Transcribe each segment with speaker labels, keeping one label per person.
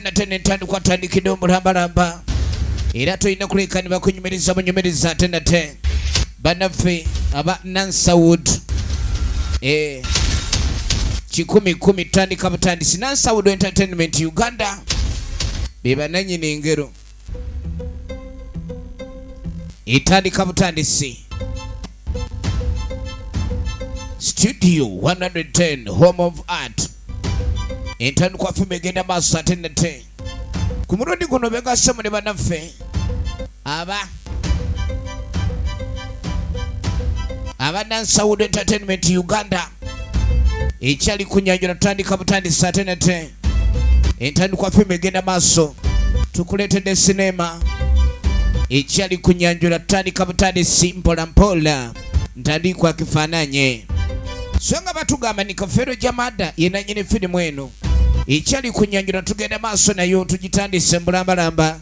Speaker 1: tena ntandikwa tandikidde omulambalamba era tulina kuleka ne bakunyumiriza bunyumiriza tena bannaffe aba Nansawood kikumi tandika butandisi Nansawood Entertainment Uganda beba nanyini engero itandika butandisi Studio 110 Home of Art entandikwa ffe egenda maaso ate nate ku mulundi guno begasemu ne bannaffe aba Nansawood Entertainment Uganda ekyali kunyanjula tutandika butandisi ate nate entandikwa ffe egenda maaso tukuleetedde sinema ekyali kunyanjula tutandika butandisi mpola mpola ntandikwa kifaananye so nga batugamba ni Kafero Jamada yenanyini firimu eno ekyali kunyanjula tugenda maaso nayo tugitandise mbulambalamba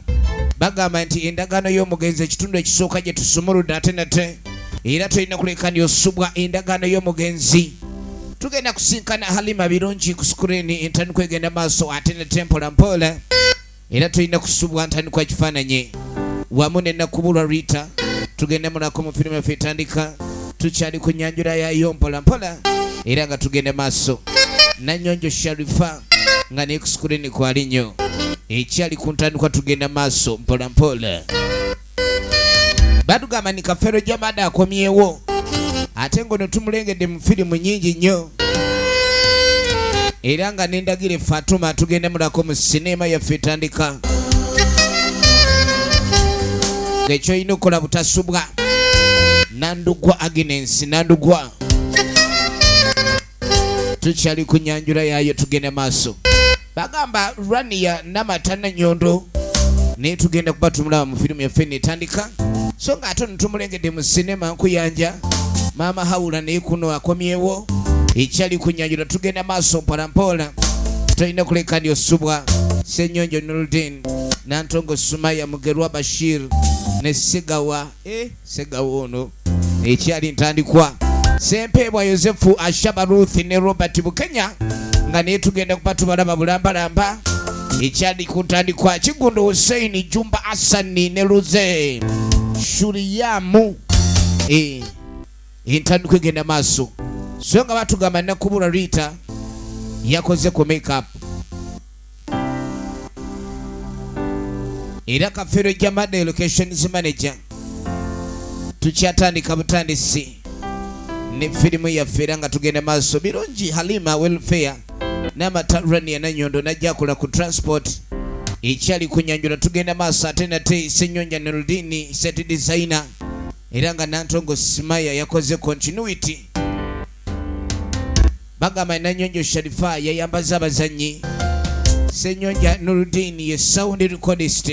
Speaker 1: bagamba nti endagaano y'omugenzi ekitundu ekisooka gye tusumuludde ate nate era tulina kuleka nyosubwa endagaano y'omugenzi tugenda kusinkana Halima birungi ku screen entandikwa egenda maaso ate nate mpola mpola era tulina kusubwa ntandikwa kifaananye wamu ne Nakubulwa Rita tugenda mulako mu firimu yaffe etandika tukyali kunyanjula yayo mpola mpola era nga tugenda maaso Nanyonjo Sharifa nga ne ku screen kwali nnyo ekyali ku ntandikwa tugenda maaso mpola mpola batugamba ni Kafero Jamada akomyewo ate ngono tumulengedde mu firimu nyingi nnyo era nga nendagire Fatuma tugenda mulako mu sinema yaffe etandika ng'ekyoyina okukola butasubwa Nandugwa Agnes Nandugwa tukyali kunyanjula yayo tugenda maaso bagamba Rania Namatana Nyondo naye tugenda kuba tumulaba mu firimu yaffe netandika so nga ate tumulengedde mu sinema nkuyanja Mama Hawula naye kuno akomyewo ekyali kunyanjula tugenda maaso mpolampola tulina kuleka ndiosubwa Senyonjo Nuruddin Nantongo Sumaya Mugerwa Bashir ne Segawa Segawa ono ekyali ntandikwa Sempebwa Yosefu Ashaba Ruth ne Robert Bukenya nga naye tugenda kuba tubalaba bulambalamba ekyali kuntandikwa Kigundu Hussein Jumba Asani ne Ruze Shuriyamu entandikwa egenda maaso so nga batugamba Nakubulwa Rita yakoze ku makeup era Kafero Jamada locations manager tukyatandika butandisi ne firimu yaffe era nga tugenda maaso birungi Halima welfare n'amatarani Nanyondo najja akola ku transport ekyali kunyanjula tugenda maaso ate nate Senyonja Nuruddin set designer era nga Nantongo Simaya yakoze continuity bagamba Nanyonjo Sharifa yayambaza abazanyi Senyonja Nuruddin ye sound recordist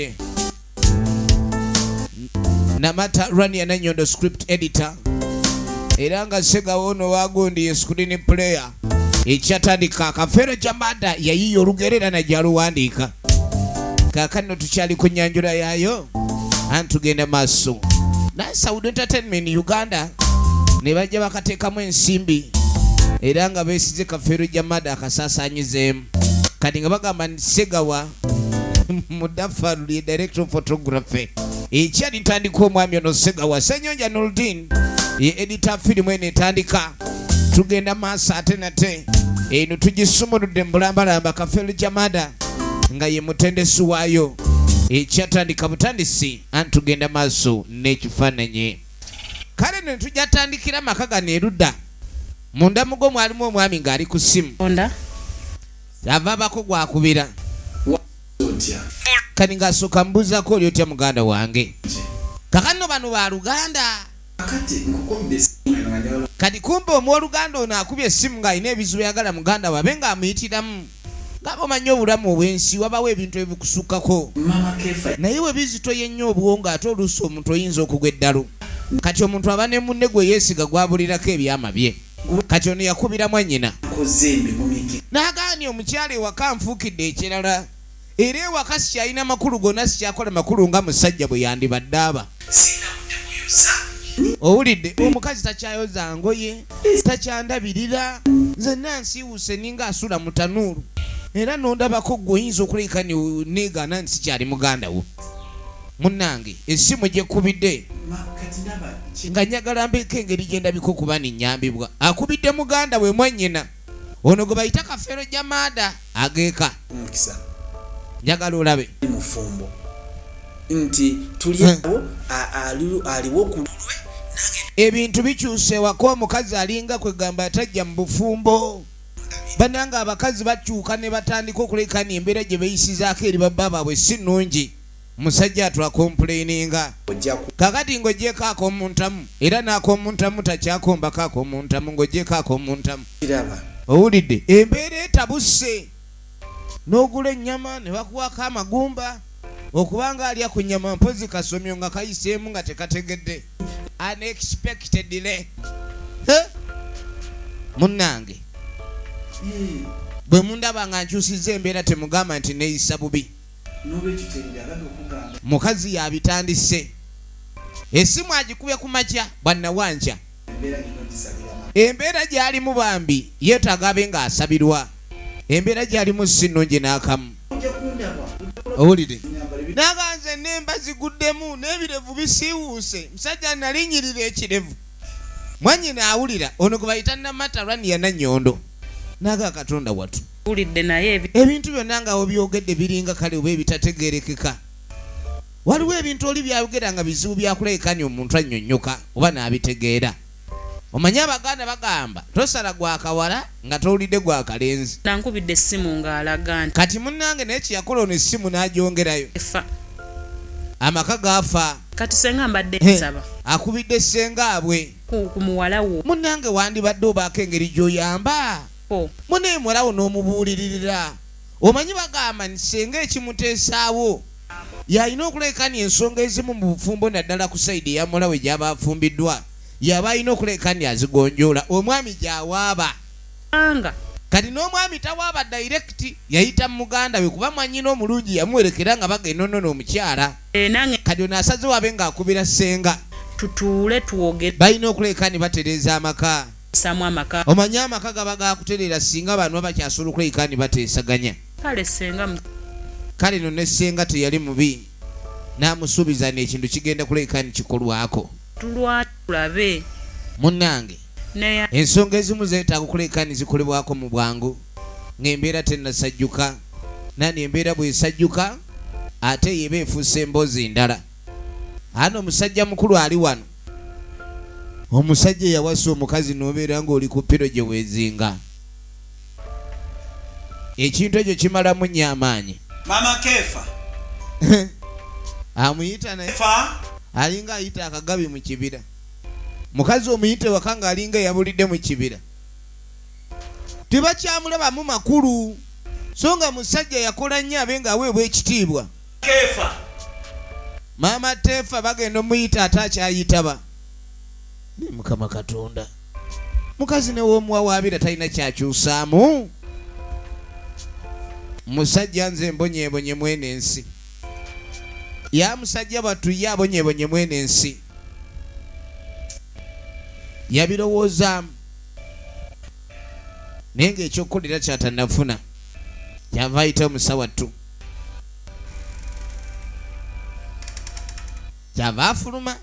Speaker 1: Namata Rania Nanyondo script editor era nga Segawo ono wagundi ye screen player ekyatandika Kafero Jamada yayiyo olugerera najyaluwandiika kakano tukyali kunyanjula yayo antugenda maaso Nansawood Entertainment Uganda ne bajja bakateekamu ensimbi era nga beesize Kafero Jamada akasaasaanyizeemu kati nga bagamba Segawa Mudafaru ye director of photography ekyali ntandika omwami ono Segawa Senyonja Nuruddin ye editor firimu eno etandika tugenda maaso ate nate eno tugisumuludde mbulambalamba Kafero Jamada nga ye mutendesi waayo ekyatandika butandisi antugenda maaso n'ekifaananyi kale ne tujatandikira maka gano erudda munda mugo mwalimu omwami ng'ali ku ssimu avaabako gwakubira kati ng'asooka mbuuzako oli otya muganda wange kakano bano ba Luganda kati kumbe omwoluganda ono akubye essimu ng'alina ebizibu yagala muganda wabe ng'amuyitiramu ng'aba omanyi obulamu obw'ensi wabawo ebintu ebikusukkako naye we bizitoye nnyo obwongo ate oluusi omuntu oyinza okugwa eddalo kati omuntu aba ne munne gwe yeesiga gwabulirako ebyama bye kati ono yakubira mwannyina n'agaani omukyala ewaka nfuukidde ekirala era ewaka sikyalina makulu gonna sikyakola makulu nga musajja bwe yandibadde aba owulidde omukazi takyayoza ngoye takyandabirira nze nansiiwuse ninga asula mu tanuulu era nondabako gwe oyinza okulekani negana nti sikyali muganda wo. Munnange essimu gyekubidde nga njagala mbeeko engeri gyendabiko kuba ninyambibwa. Akubidde muganda we mwennyina ono gwe bayita Kafeero Jamaada ageeka. Njagala olabe
Speaker 2: mufumbo nti tuliawo aliwo ku lulwe
Speaker 1: ebintu bikyuse wako omukazi alinga kwegamba atajja mu bufumbo. Bananga abakazi bakyuka ne batandika okulekani embeera gye beeyisizaako eri babba baabwe si nnungi. Musajja atula complaininga kakati ng'ogyeko ak'omuntamu era n'ak'omuntamu takyakombako ak'omuntamu ng'ogyeko ak'omuntamu. Owulidde embeera etabuse n'ogula ennyama ne bakuwako amagumba okubanga alya ku nnyama mpozi kasomyo nga kayiseemu nga tekategedde unexpectedly. Munnange bwe mundaba nga nkyusizza embeera temugamba nti neeyisa bubi. Mukazi yabitandise essimu agikubye ku makya bwannawanja embeera gy'alimu bambi yeetaaga abe ng'asabirwa. Embeera gy'alimu si nnungi n'akamu. Owulire naganze nemba ziguddemu n'ebirevu bisiiwuuse. Musajja nalinyirira ekirevu mwannyina awulira ono gwe bayita Namatalwani ya Nannyondo naga Katonda watu
Speaker 3: ulidde naye
Speaker 1: ebintu byonna nga obyogedde biringa kale oba ebitategeerekeka. Waliwo ebintu oli byayogera nga bizibu byakulekani omuntu annyonnyoka oba n'abitegeera. Omanyi Abaganda bagamba tosala gwa kawala nga towulidde gwa kalenzi.
Speaker 3: nankubidde essimu ng'alaga nti
Speaker 1: Kati munnange naye kiyakola ono essimu n'agyongerayo amaka gaafa.
Speaker 3: kati senga mbadde nsaba
Speaker 1: Akubidde ssengaabwe
Speaker 3: ku muwala wo
Speaker 1: munnange wandibadde obaako engeri gy'oyamba muneemulawo n'omubuulirira. Omanyi bagamba nti senga ekimuteesaawo y'alina okulekani ensonga ezimu mu bufumbo naddala ku sayidi eyamulawe gy'aba afumbiddwa yaba alina okulekani azigonjoola. Omwami gy'awaaba
Speaker 3: anga
Speaker 1: kati n'omwami tawaaba direct yayita muganda we kuba mwanyina omulungi yamuwerekera nga bagenda onnono omukyala.
Speaker 3: nange
Speaker 1: Kati ono asaze wabe ng'akubira ssenga
Speaker 3: tutuule tuwogere
Speaker 1: balina okulekani batereeza amaka.
Speaker 3: samu amaka
Speaker 1: Omanyi amaka gaba gakutereera singa bantu bakyasobola okulekani bateesaganya.
Speaker 3: kale senga
Speaker 1: Kale no ne ssenga teyali mubi n'amusuubiza n'ekintu kigenda kulekani kikolwako.
Speaker 3: tulabe
Speaker 1: Munnange
Speaker 3: neya
Speaker 1: ensonga ezimu zeetaaga okulekani zikolebwako mu bwangu ng'embeera tennasajjuka. Nani embeera bw'esajjuka ate yeba efuuse emboozi ndala. Ano omusajja mukulu ali wano. Omusajja yawasa omukazi n'obeera ng'oli ku piro gye weezinga. Ekintu ekyo kimalamu nnyo amaanyi.
Speaker 2: Mama Kefa
Speaker 1: Amuyita naye
Speaker 2: Kefa
Speaker 1: alinga ayita akagabi mu kibira. Mukazi omuyite waka nga alinga yabulidde mu kibira. Tebakyamulabamu makulu so nga musajja yakola nnyo abe ng'aweebwa ekitiibwa.
Speaker 2: Kefa
Speaker 1: Maama Tefa bagenda omuyita ate akyayitaba. Ni Mukama Katonda. Mukazi ne w'omuwawaabira talina kyakyusaamu. Musajja nze mbonyeebonye mwene ensi. Ya musajja bwattu ye abonyeebonye mwene ensi. Yabirowoozaamu naye ng'ekyokukolera kyatannafuna kyava ayita omusawattu kyava afuluma.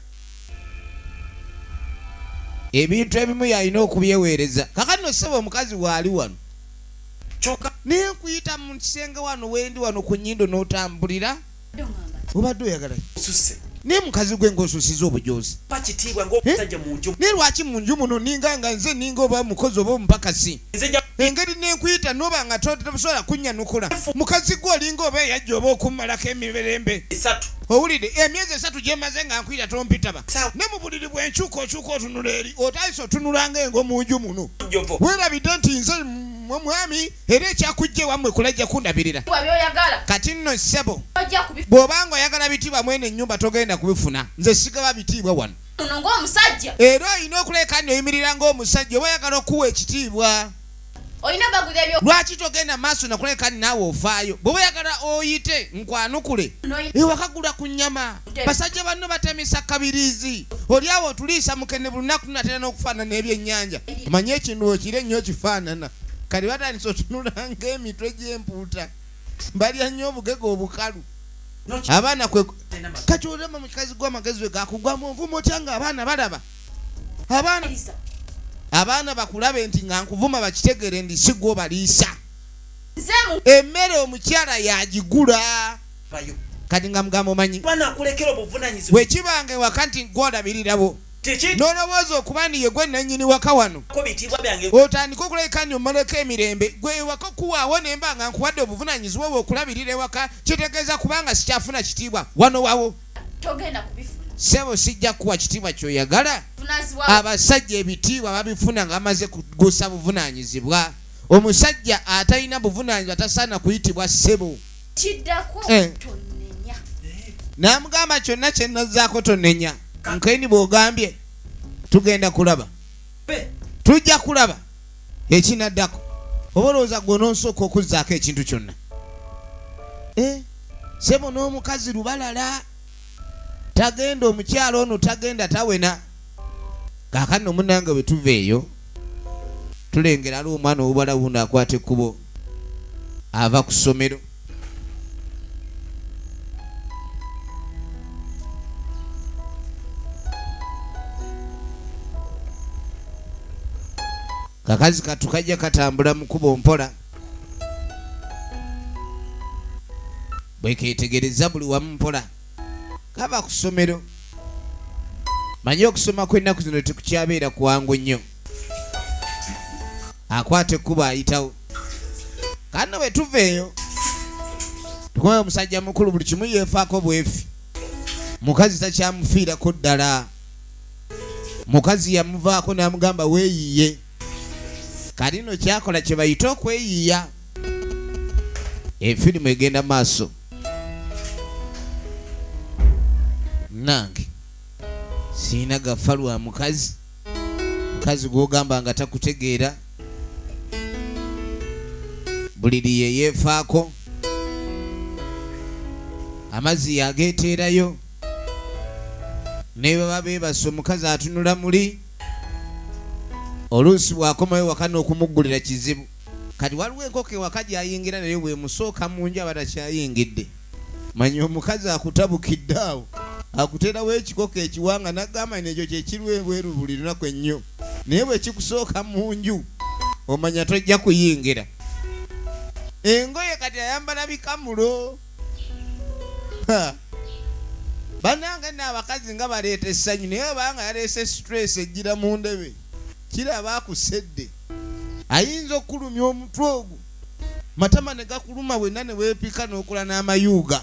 Speaker 1: Ebintu ebimu yalina okubyeweereza. Kakati no ssebo omukazi waali wano
Speaker 2: kyokka
Speaker 1: naye nkuyita mu kisenge wano wendi wano ku nnyindo n'otambulira obadde oyagala
Speaker 2: susse
Speaker 1: naye mukazi gwe ng'osusiza obujoozi
Speaker 2: pakitiibwa ng'omusajja mu nju
Speaker 1: naye lwaki mu nju muno ninga nga nze ninga oba mukozi oba omupakasi engeri nenkuyita noba nga tosobola kunnyanukula mukazi gwe olinga oba eyajja oba okummalako emiberembe
Speaker 2: esatu
Speaker 1: owulidde emyezi 3 gyemaze nga nkuyita tompitaba ne mu buliri bwenkyuka okyuka otunula eri otayise otunulanga engo mu nju muno weerabidde nti nze omwami era ekyakujja ewammwe kulajja kundabirira kati nno ssebo bw'obanga oyagala bitiibwa mwene ennyumba togenda kubifuna nze sigaba bitiibwa wano era olina okuleka noyimirira ng'omusajja oba oyagala okuwa ekitiibwa lwaki togenda maaso nakuleka naawe ofaayo bw'oba oyagala oyite nkwanukule ewakagula ku nnyama basajja banno batemisa kabiriizi oli awo otuliisa mukene buli lunaku tunatera n'okufaanana ebyennyanja omanye ekintu okire nnyo kifaanana kali batandise otunula ng'emitwe gy'empuuta mbalya nnyo obugege obukalu abaana kwe kati olema mukazi gw'amagezi we gakugwamu onvuma otya nga abaana balaba abaana bakulabe nti nga nkuvuma bakitegere ndi si gwe obaliisa emmere omukyala yagigula kati nga mugamba omanyi bwekibanga ewaka nti gw'olabirirabo n'olowooza okuba ndi ye gwe nannyini waka wano otandika okulabika nti omaleko emirembe gwe ewaka kuwaawo nemba nga nkuwadde obuvunaanyizibwa bwe okulabirira ewaka kitegeeza kubanga sikyafuna kitiibwa wano wawo sebo sijja kuwa kitiibwa kyoyagala abasajja ebitiibwa babifuna nga bamaze kugusa buvunaanyizibwa omusajja atalina buvunaanyizibwa tasaana kuyitibwa ssebo n'amugamba kyonna kye nazzaako tonenya nkaini bw'ogambye tugenda kulaba tujja kulaba ekinaddako oba olowooza gwe n'onsooka okuzzaako ekintu kyonna sebo n'omukazi lubalala tagenda omukyalo ono tagenda tawena kaakano omunange bwe tuva eyo tulengera ali omwana ow'obwala wuno akwata ekkubo ava ku ssomero kakazi katu kajja katambula mu kkubo mpola bwe keetegereza buli wamu mpola kava ku ssomero manyi okusoma kw'ennaku zino tekukyabeera kuwangu nnyo akwata ekkubo ayitawo kano bwe tuva eyo tukomayo omusajja mukulu buli kimu yeefaako bwefi mukazi takyamufiirako ddala mukazi yamuvaako n'amugamba weeyiye kati no kyakola kye bayita okweyiiya efirimu egenda maaso nange siina gafa lwa mukazi gw'ogamba nga takutegeera buli liye yeefaako amazzi yageeteerayo ne baba beebase omukazi atunula muli oluusi bw'akomayo waka n'okumuggulira kizibu kati waliwo enkoko ewaka gy'ayingira naye bwemusooka mu nju aba takyayingidde manyi omukazi akutabukidde awo akuteerawo ekikoko ekiwanga n'agamba nekyo kyekirwa ebweru buli lunaku ennyo naye bwe kikusooka mu nju omanya tojja kuyingira engoye kati ayambala bikamulo bannange n'abakazi nga baleeta essanyu naye obanga yaleese stress ejjira mu ndebe kiraba akusedde ayinza okulumya omutwe ogwo matama ne gakuluma wenna ne weepika n'okola n'amayuuga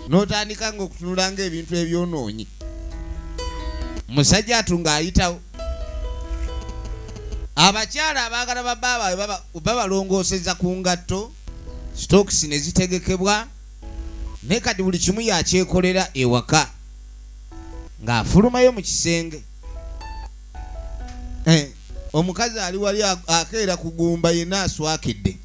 Speaker 1: n'otandika nga okutunula ng'ebintu ebyonoonyi musajja atunga ayitawo abakyala abaagala babba babalongooseza ku ngatto stokisi ne zitegekebwa naye kati buli kimu yakyekolera ewaka ng'afulumayo mu kisenge omukazi ali wali akeera kugumba yenna aswakidde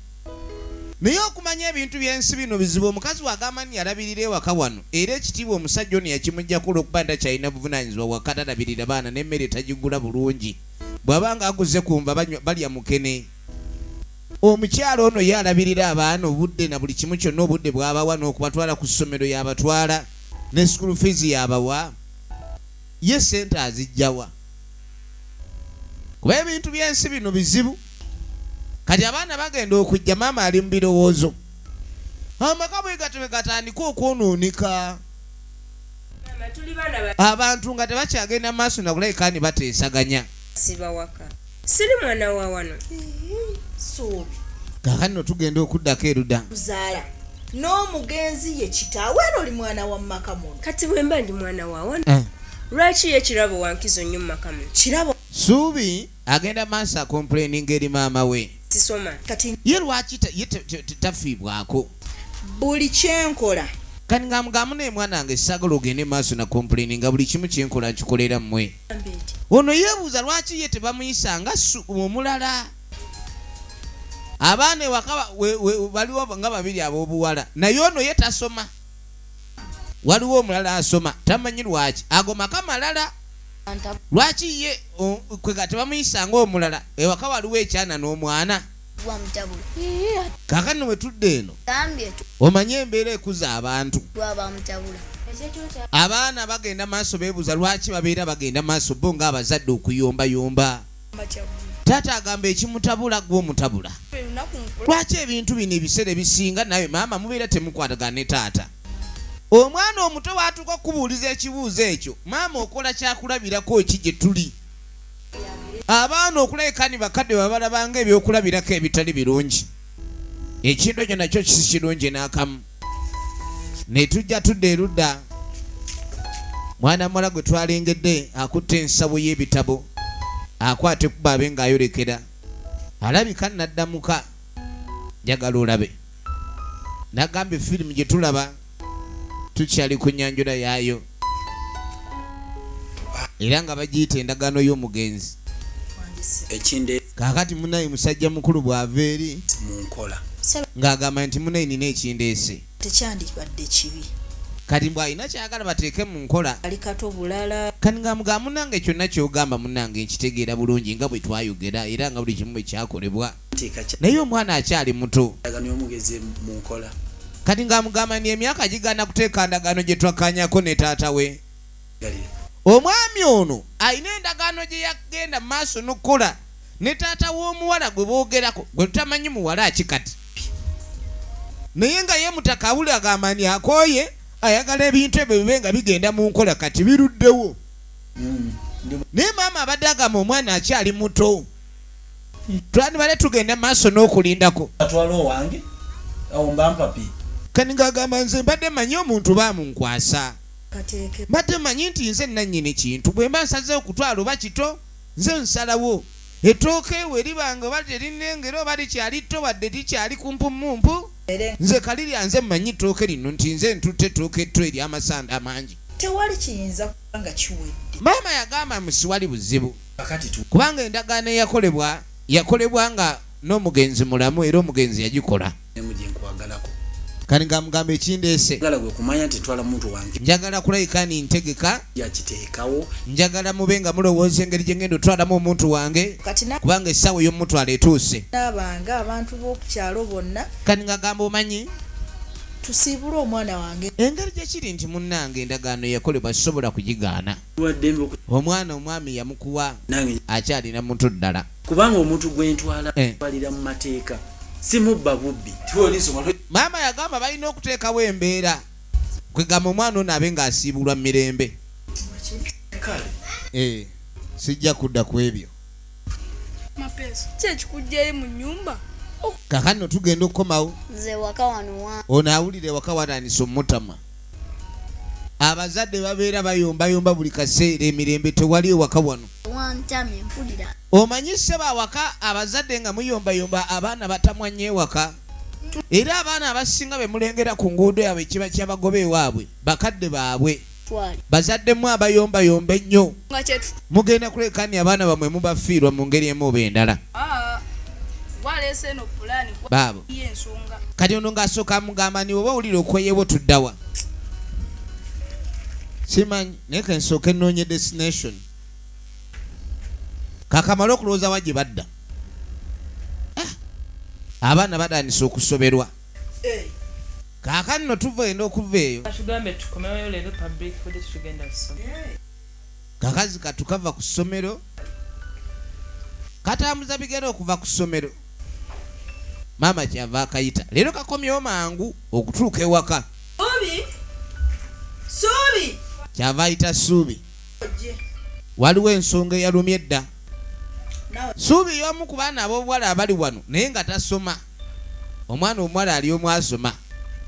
Speaker 1: naye okumanya ebintu by'ensi bino bizibu omukazi wagamba nti yalabirira ewaka wano era ekitiibwa omusajja ono yakimugjaku olw'okuba nti takyalina buvunaanyizibwa waka talabirira baana n'emmere tagigula bulungi bw'aba nga aguze kumva balya mukene omukyalo ono ye alabirira abaana obudde na buli kimu kyonna obudde bw'abawa n'okubatwala ku ssomero yabatwala ne school fees yabawa ye sente azijjawa kuba ebintu by'ensi bino bizibu kati abaana bagenda okujja maama ali mu birowoozo amaka bwe gatebe gatandika okwonooneka abantu nga tebakyagenda maaso na bulabika ni bateesaganya
Speaker 4: siba waka siri mwana wa wano
Speaker 5: Suubi
Speaker 1: kakano tugenda okuddako eruda
Speaker 5: kuzaala n'omugenzi ye kitaawe oli mwana wa maka muno
Speaker 4: kati bwe mba ndi mwana wa wano lwaki ye kirabo wankizo nnyo maka muno
Speaker 5: kirabo
Speaker 1: Suubi agenda maaso akomplaininga eri maama we
Speaker 4: sisoma
Speaker 5: kati
Speaker 1: ye lwaki tafiibwako
Speaker 5: buli kyenkola
Speaker 1: kati nga mugamu naye mwana wange sagala ogende maaso na complaininga buli kimu kyenkola nkikolera mmwe ono yeebuuza lwaki ye tebamuyisa nga omulala abaana ewaka baliwo nga babiri ab'obuwala naye ono ye tasoma waliwo omulala asoma tamanyi lwaki ago maka malala lwaki ye kwega tebamuyisa nga omulala ewaka waliwo ekyana n'omwana
Speaker 6: Wa mutabula.
Speaker 1: Kakano wetudde eno
Speaker 6: Gambye
Speaker 1: omanye embeera ekuza abantu.
Speaker 6: twaba mutabula.
Speaker 1: Abaana bagenda maaso beebuuza lwaki babeera bagenda maaso bo ng'abazadde okuyombayomba. Taata agamba ekimutabula gw'omutabula. Lwaki ebintu bino ebiseera ebisinga nawe maama mubeera temukwatagana ne taata? Omwana omuto waatuuka okubuuliza ekibuuzo ekyo, maama okola kyakulabirako ki gye tuli? Abaana okulabika ni bakadde babalabanga ebyokulabirako ebitali birungi. Ekintu ekyo nakyo si kirungi n'akamu. Ne tujja tudde erudda. Mwana muwala gwe twalengedde akutte ensawo y'ebitabo. Akwate ku baabe ng'ayolekera. Alabika naddamuka. Njagala olabe. Nagamba firimu gye tulaba tukyali ku nyanjula yaayo. Era nga bagiyita endagaano y'omugenzi.
Speaker 2: Ekinde
Speaker 1: Kaakati munaye musajja mukulu bw'ava eri
Speaker 2: mu nkola.
Speaker 1: ng'agamba nti munaye nina ekindeese.
Speaker 5: Tekyandibadde kibi.
Speaker 1: Kati bw'alina kyagala bateeke mu nkola.
Speaker 5: Ali kato bulala.
Speaker 1: Kati nga mugamba munange kyonna ky'ogamba munange nkitegeera bulungi nga bwe twayogera era nga buli kimu bwe kyakolebwa.
Speaker 2: Nteeka
Speaker 1: Naye omwana akyali muto.
Speaker 2: ndagaano y'omugezi mu nkola.
Speaker 1: Kati nga mugamba ni emyaka gigaana kuteeka ndagaano gye twakkaanyako ne taata we.
Speaker 2: Galira.
Speaker 1: Omwami ono alina endagaano gye yagenda mu maaso n'okkola ne taata w'omuwala gwe boogerako gwe tutamanyi muwala akikati. Naye nga ye mutakawule agamba ni akooye ayagala ebintu ebyo bibe nga bigenda mu nkola kati biruddewo. Naye maama abadde agamba omwana akyali muto. Twandibale tugenda mu maaso n'okulindako.
Speaker 2: Atwala owange awo mba mpapi.
Speaker 1: Kani ng'agamba nze mbadde manyi omuntu baamunkwasa.
Speaker 5: Kateeke.
Speaker 1: Mbadde manyi nti nze nannyini kintu bwe mba nsazeewo kutwala oba kito nze nsalawo. Ettooke we libanga oba terinengera oba likyali tto wadde likyali kumpumumpu. Nze kalirya nze mmanyi ettooke lino nti nze ntutte ettooke etto ery'amasanda amangi.
Speaker 5: Tewali kiyinza kuba nga kiwedde.
Speaker 1: Maama yagamba musiwali buzibu.
Speaker 2: Kakati tu.
Speaker 1: Kubanga endagaano yakolebwa nga n'omugenzi mulamu era omugenzi yagikola.
Speaker 2: Emu gye nkwagalako.
Speaker 1: Kani nga mugamba ekindeese.
Speaker 2: Njagala gwe kumanya nti twala muntu wange.
Speaker 1: Njagala kulabika ni ntegeka.
Speaker 2: Yakiteekawo.
Speaker 1: Njagala mube nga mulowooza engeri gye ngenda otwalamu omuntu wange.
Speaker 5: Kati
Speaker 1: Kubanga essaawa ey'omutwala etuuse.
Speaker 5: n'abanga abantu b'okukyalo bonna
Speaker 1: Kani nga gamba omanyi
Speaker 5: tusiibule omwana wange.
Speaker 1: engeri gye kiri nti munnange endagaano yakolebwa sobola kugigaana.
Speaker 2: Wadde
Speaker 1: Omwana omwami yamukuwa
Speaker 2: nange
Speaker 1: akyalina muto ddala.
Speaker 2: kubanga omuntu gwe ntwala
Speaker 1: Eh.
Speaker 2: balira mu mateeka. Simubba bubbi.
Speaker 1: Maama yagamba balina okuteekawo embeera kwegamba omwana ono abe ng'asiibulwa mu mirembe. Sijja kudda ku ebyo.
Speaker 6: Kyekikujjayo mu nnyumba.
Speaker 1: Kaakano tugenda okukomawo.
Speaker 6: Nze waka wano wa.
Speaker 1: Ono awulire waka watandise omutama. Abazadde babeera bayombayomba buli kaseera emirembe tewali ewaka wano.
Speaker 6: Wantamye mpulira.
Speaker 1: Omanyi sseba awaka abazadde nga muyombayomba abaana batamwa nnyo ewaka. Era abaana abasinga be mulengera ku nguudo yaabwe kiba kyabagoba ewaabwe bakadde baabwe.
Speaker 6: Twali.
Speaker 1: Bazaddemu abayombayomba ennyo.
Speaker 6: Nga kyetu.
Speaker 1: Mugenda kulekani abaana bamwe mubafiirwa mu ngeri emu oba endala.
Speaker 3: Waleese eno pulaani
Speaker 1: Baabo.
Speaker 3: y'ensonga.
Speaker 1: Kati ono ng'asooka amugamba ni oba owulira okweyewo tuddawa. Simanyi naye ke nsooka ennoonye destination. Kakamala okulowooza wa gye badda. Abaana batandise okusoberwa. Kaakano no tugenda okuva eyo.
Speaker 7: Tugambe tukomewo leero public fode tugenda kusoma.
Speaker 1: Kakazi katukava ku ssomero. Katambuza bigera okuva ku ssomero. Maama kyava akayita. Leero kakomyewo mangu okutuuka ewaka.
Speaker 5: Suubi.
Speaker 1: Kyava ayita Suubi. Waliwo ensonga eyalumye edda. Suubi y'omu ku baana ab'obuwala abali wano naye nga tasoma. Omwana omuwala ali omu asoma.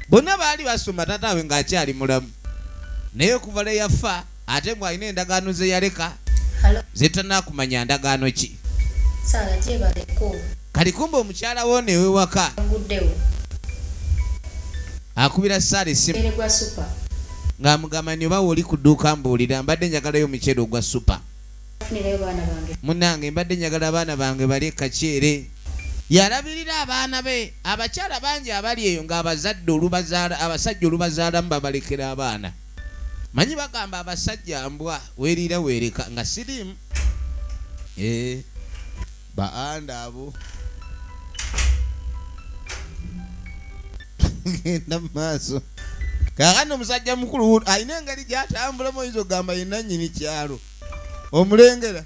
Speaker 1: Bonna baali basoma tataawe ng'akyali mulamu. Naye okuva le yafa ate mwalina endagaano ze yaleka. Zetannaakumanya ndagaano ki.
Speaker 6: Sala gyebaleko.
Speaker 1: Kati kumbe omukyala wo newewaka.
Speaker 6: Nguddewo.
Speaker 1: Akubira Saala essimu.
Speaker 6: Eregwa super.
Speaker 1: Ng'amugamba ni oba oli ku dduuka mbuulira mbadde njagalayo omuceere ogwa supa.
Speaker 6: Funirayo baana bange.
Speaker 1: Munnange mbadde njagala abaana bange balye kaceere. Yalabirira abaana be abakyala bangi abali eyo ng'abazadde olubazaala abasajja olubazaalamu babalekera abaana. Manyi bagamba abasajja mbwa weeriira weereka nga siriimu. Baanda abo. genda maaso kakano omusajja mukulu alina engeri gyatambulamu izo gamba yenna nnyini kyalo omulengera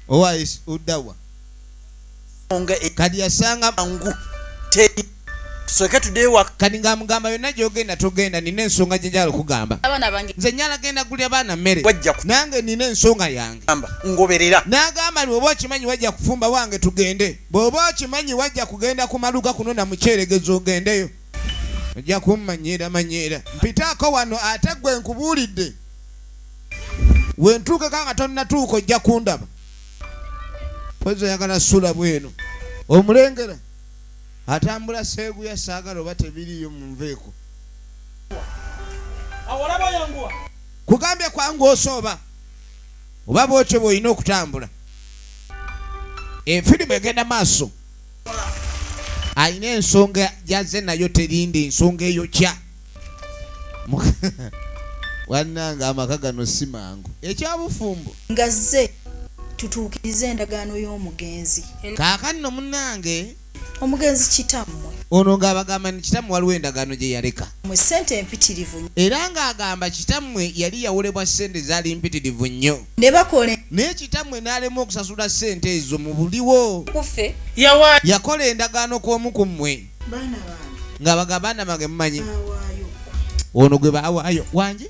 Speaker 1: owais uddawa kati yasanga
Speaker 2: mangu tusoke tudewa
Speaker 1: kati ngamugamba yonna gyogenda togenda nina ensonga gye njala okugamba
Speaker 3: abaana bange
Speaker 1: nze nyala genda kulya baana mmere
Speaker 2: wajja
Speaker 1: nange nina ensonga yange
Speaker 2: kugamba ngoberera
Speaker 1: n'agamba bw'oba okimanyi wajja kufumba wange tugende bw'oba okimanyi wajja kugenda ku maluga kuno na mukyeregezo ogendeyo ojja kummanyiira mpitaako wano ate gwe nkubuulidde wentuukeko nga tonnatuuka ojja kundaba pozi oyagala sula bweno omulengera atambula seeguya saagala oba tebiriyo munveeko kugambye kwangu osooba oba bwotyo bw'olina okutambula enfirimu egenda maaso alina ensonga gyazze nayo terinde ensonga eyo kya wannanga amaka gano si mangu ekyabufumbo
Speaker 5: nga zze tutuukirize endagaano y'omugenzi
Speaker 1: kaakano no munnange
Speaker 5: omugenzi kitammwe
Speaker 1: ono ng'abagamba ni kitammwe waliwo endagaano gye yaleka
Speaker 5: mu ssente empitirivu
Speaker 1: era ng'agamba kitammwe yali yawolebwa ssente zaali mpitirivu nnyo
Speaker 5: ne bakola
Speaker 1: naye kitammwe n'alema okusasula ssente ezo mu buliwo
Speaker 4: kufe
Speaker 7: Yawa
Speaker 1: yakola endagaano kw'omu ku mmwe
Speaker 5: baana bange
Speaker 1: ng'abaga baana bange mumanyi
Speaker 5: awaayo
Speaker 1: ono gwe baawaayo wangi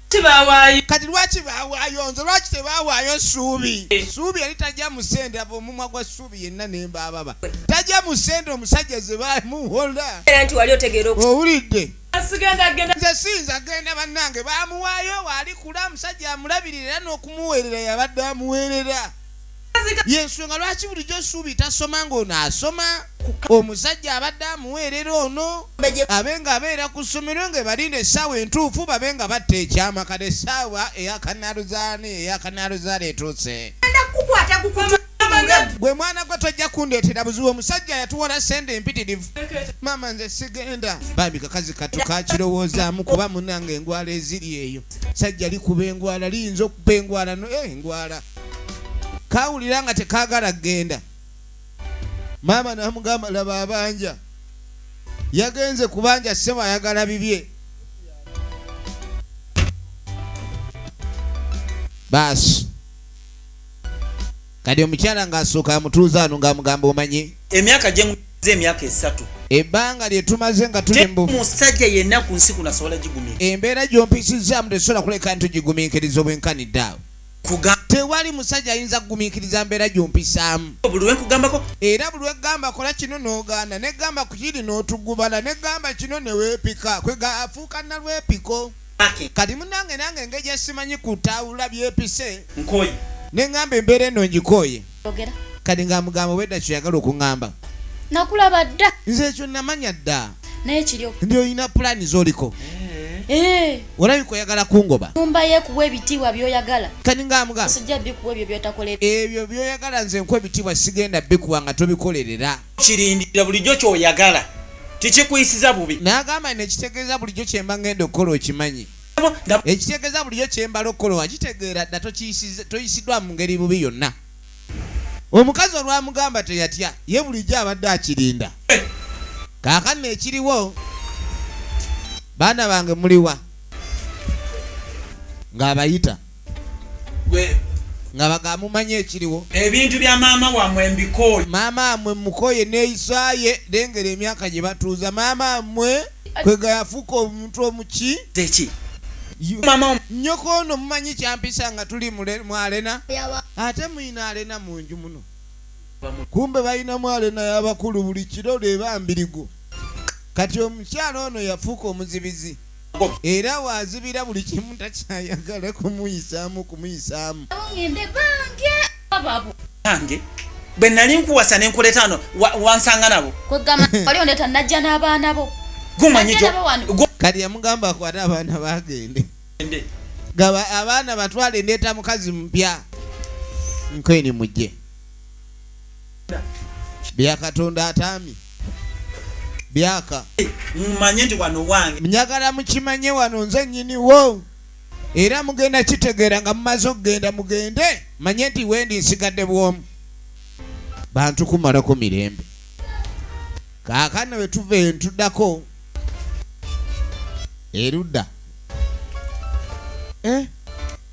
Speaker 7: tibawaayo
Speaker 1: kati lwaki baawaayo nze lwaki tebaawaayo Ssuubi Ssuubi yali tajja mu ssente abo omumwa gwa Ssuubi yenna nembaababa tajja mu ssente omusajja ze baamuwola
Speaker 4: era nti wali otegeera
Speaker 1: owulidde
Speaker 7: asigenda genda
Speaker 1: nze siyinza genda bannange baamuwaayo waali kula omusajja amulabirira era n'okumuweerera yabadde amuweerera yensonga lwaki bulijjo Ssuubi tasoma ng'ono asoma omusajja abadde amuweerera ono abe nga abeera ku ssomero nga balinda essaawa entuufu babe nga batta ekyama kale essaawa eyakanaluzaala etuuse gwe mwana gwe tojja kundeetera buzibu omusajja yatuwola ssente empitirivu maama nze sigenda bambi kakazi katu kakirowoozaamu kuba munange engwala eziri eyo sajja likuba engwala liyinza okuba engwala engwala kawulira nga tekaagala kgenda maama namugamba laba abanja yagenze kubanja ssebo ayagala bibye baasi kati omukyala ng'asooka amutuuza ano ng'amugamba omanyi
Speaker 2: emyaka gye nze emyaka 3
Speaker 1: ebbanga lye tumaze nga tuli mbu
Speaker 2: musajja yenna ku nsi kuno asobola gigumira
Speaker 1: embeera gy'ompisizaamu tesobola kuleka ntugigumiikiriza obwenkanidde awo tewali musajja ayinza kugumiikiriza mbeera gy'ompisaamu
Speaker 2: buli wenkugambako
Speaker 1: era buli wegamba kola kino n'ogaana negamba ku kiri n'otugubala negamba kino ne weepika afuuka nalwepiko kati munange nange engeri gye simanyi kutawula byepise
Speaker 2: nkoyi
Speaker 1: neŋŋamba embeera eno ngikooye
Speaker 6: ogera
Speaker 1: kati ng'amugamba obwedda kyoyagala okuŋŋamba
Speaker 6: nakulaba dda
Speaker 1: nze ekyo namanya dda
Speaker 6: naye kiryo
Speaker 1: ndi olina pulaani z'oliko olabika oyagala kungoba
Speaker 6: nyumba yekuwa ebitiibwa byoyagala
Speaker 1: kati ng'amugamba
Speaker 6: sijja bikuwa ebyo byotakolera
Speaker 1: ebyo byoyagala nze nkuwa ebitiibwa sigenda bikuwa nga tobikolerera
Speaker 2: kirindira bulijjo kyoyagala tikikuyisiza bubi
Speaker 1: n'agamba nekitegeeza bulijjo kyemba ngenda okukola okimanyi ekitegeeza bulijjo kyembala okukola wakitegeera dda toyisiddwa mu ngeri bubi yonna omukazi olwamugamba teyatya ye bulijjo abadde akirinda kaakano ekiriwo baana bange muliwa ng'abayita nga bagamumanyi ekiriwo
Speaker 2: ebintu bya maama wamwe mbikooyi
Speaker 1: maama amwe mukoye neeyisaaye lengera emyaka gye batuuza maama amwe kwega yafuuka omuntu omuki
Speaker 2: zeki mama
Speaker 1: nnyoko ono mumanyi kyampisa nga tuli mu alena ate muyina alena mu nju muno kumbe balinamu alena y'abakulu buli kiro leba mbirigo kati omukyala ono yafuuka omuzibizi era waazibira buli kimu takyayagala kumuyisaamu
Speaker 6: ngende bange ababu
Speaker 2: nange bwe nali nkuwasa ne nkuleeta wano wansanga nabo
Speaker 6: kwegamba wali ondeeta najja n'abaana bo
Speaker 2: gumanyi
Speaker 1: kati yamugamba akwate abaana bagende gaba abaana batwale ndeeta mukazi mpya nkweni mujje byakatonda ataami byaka
Speaker 2: mumanye nti wano wange
Speaker 1: njagala mukimanye wano nze nnyiniwo era mugenda kitegeera nga mumaze okugenda mugende manye nti wendi nsigadde bwomu bantu kumalako mirembe kaakano we tuva entuddako erudda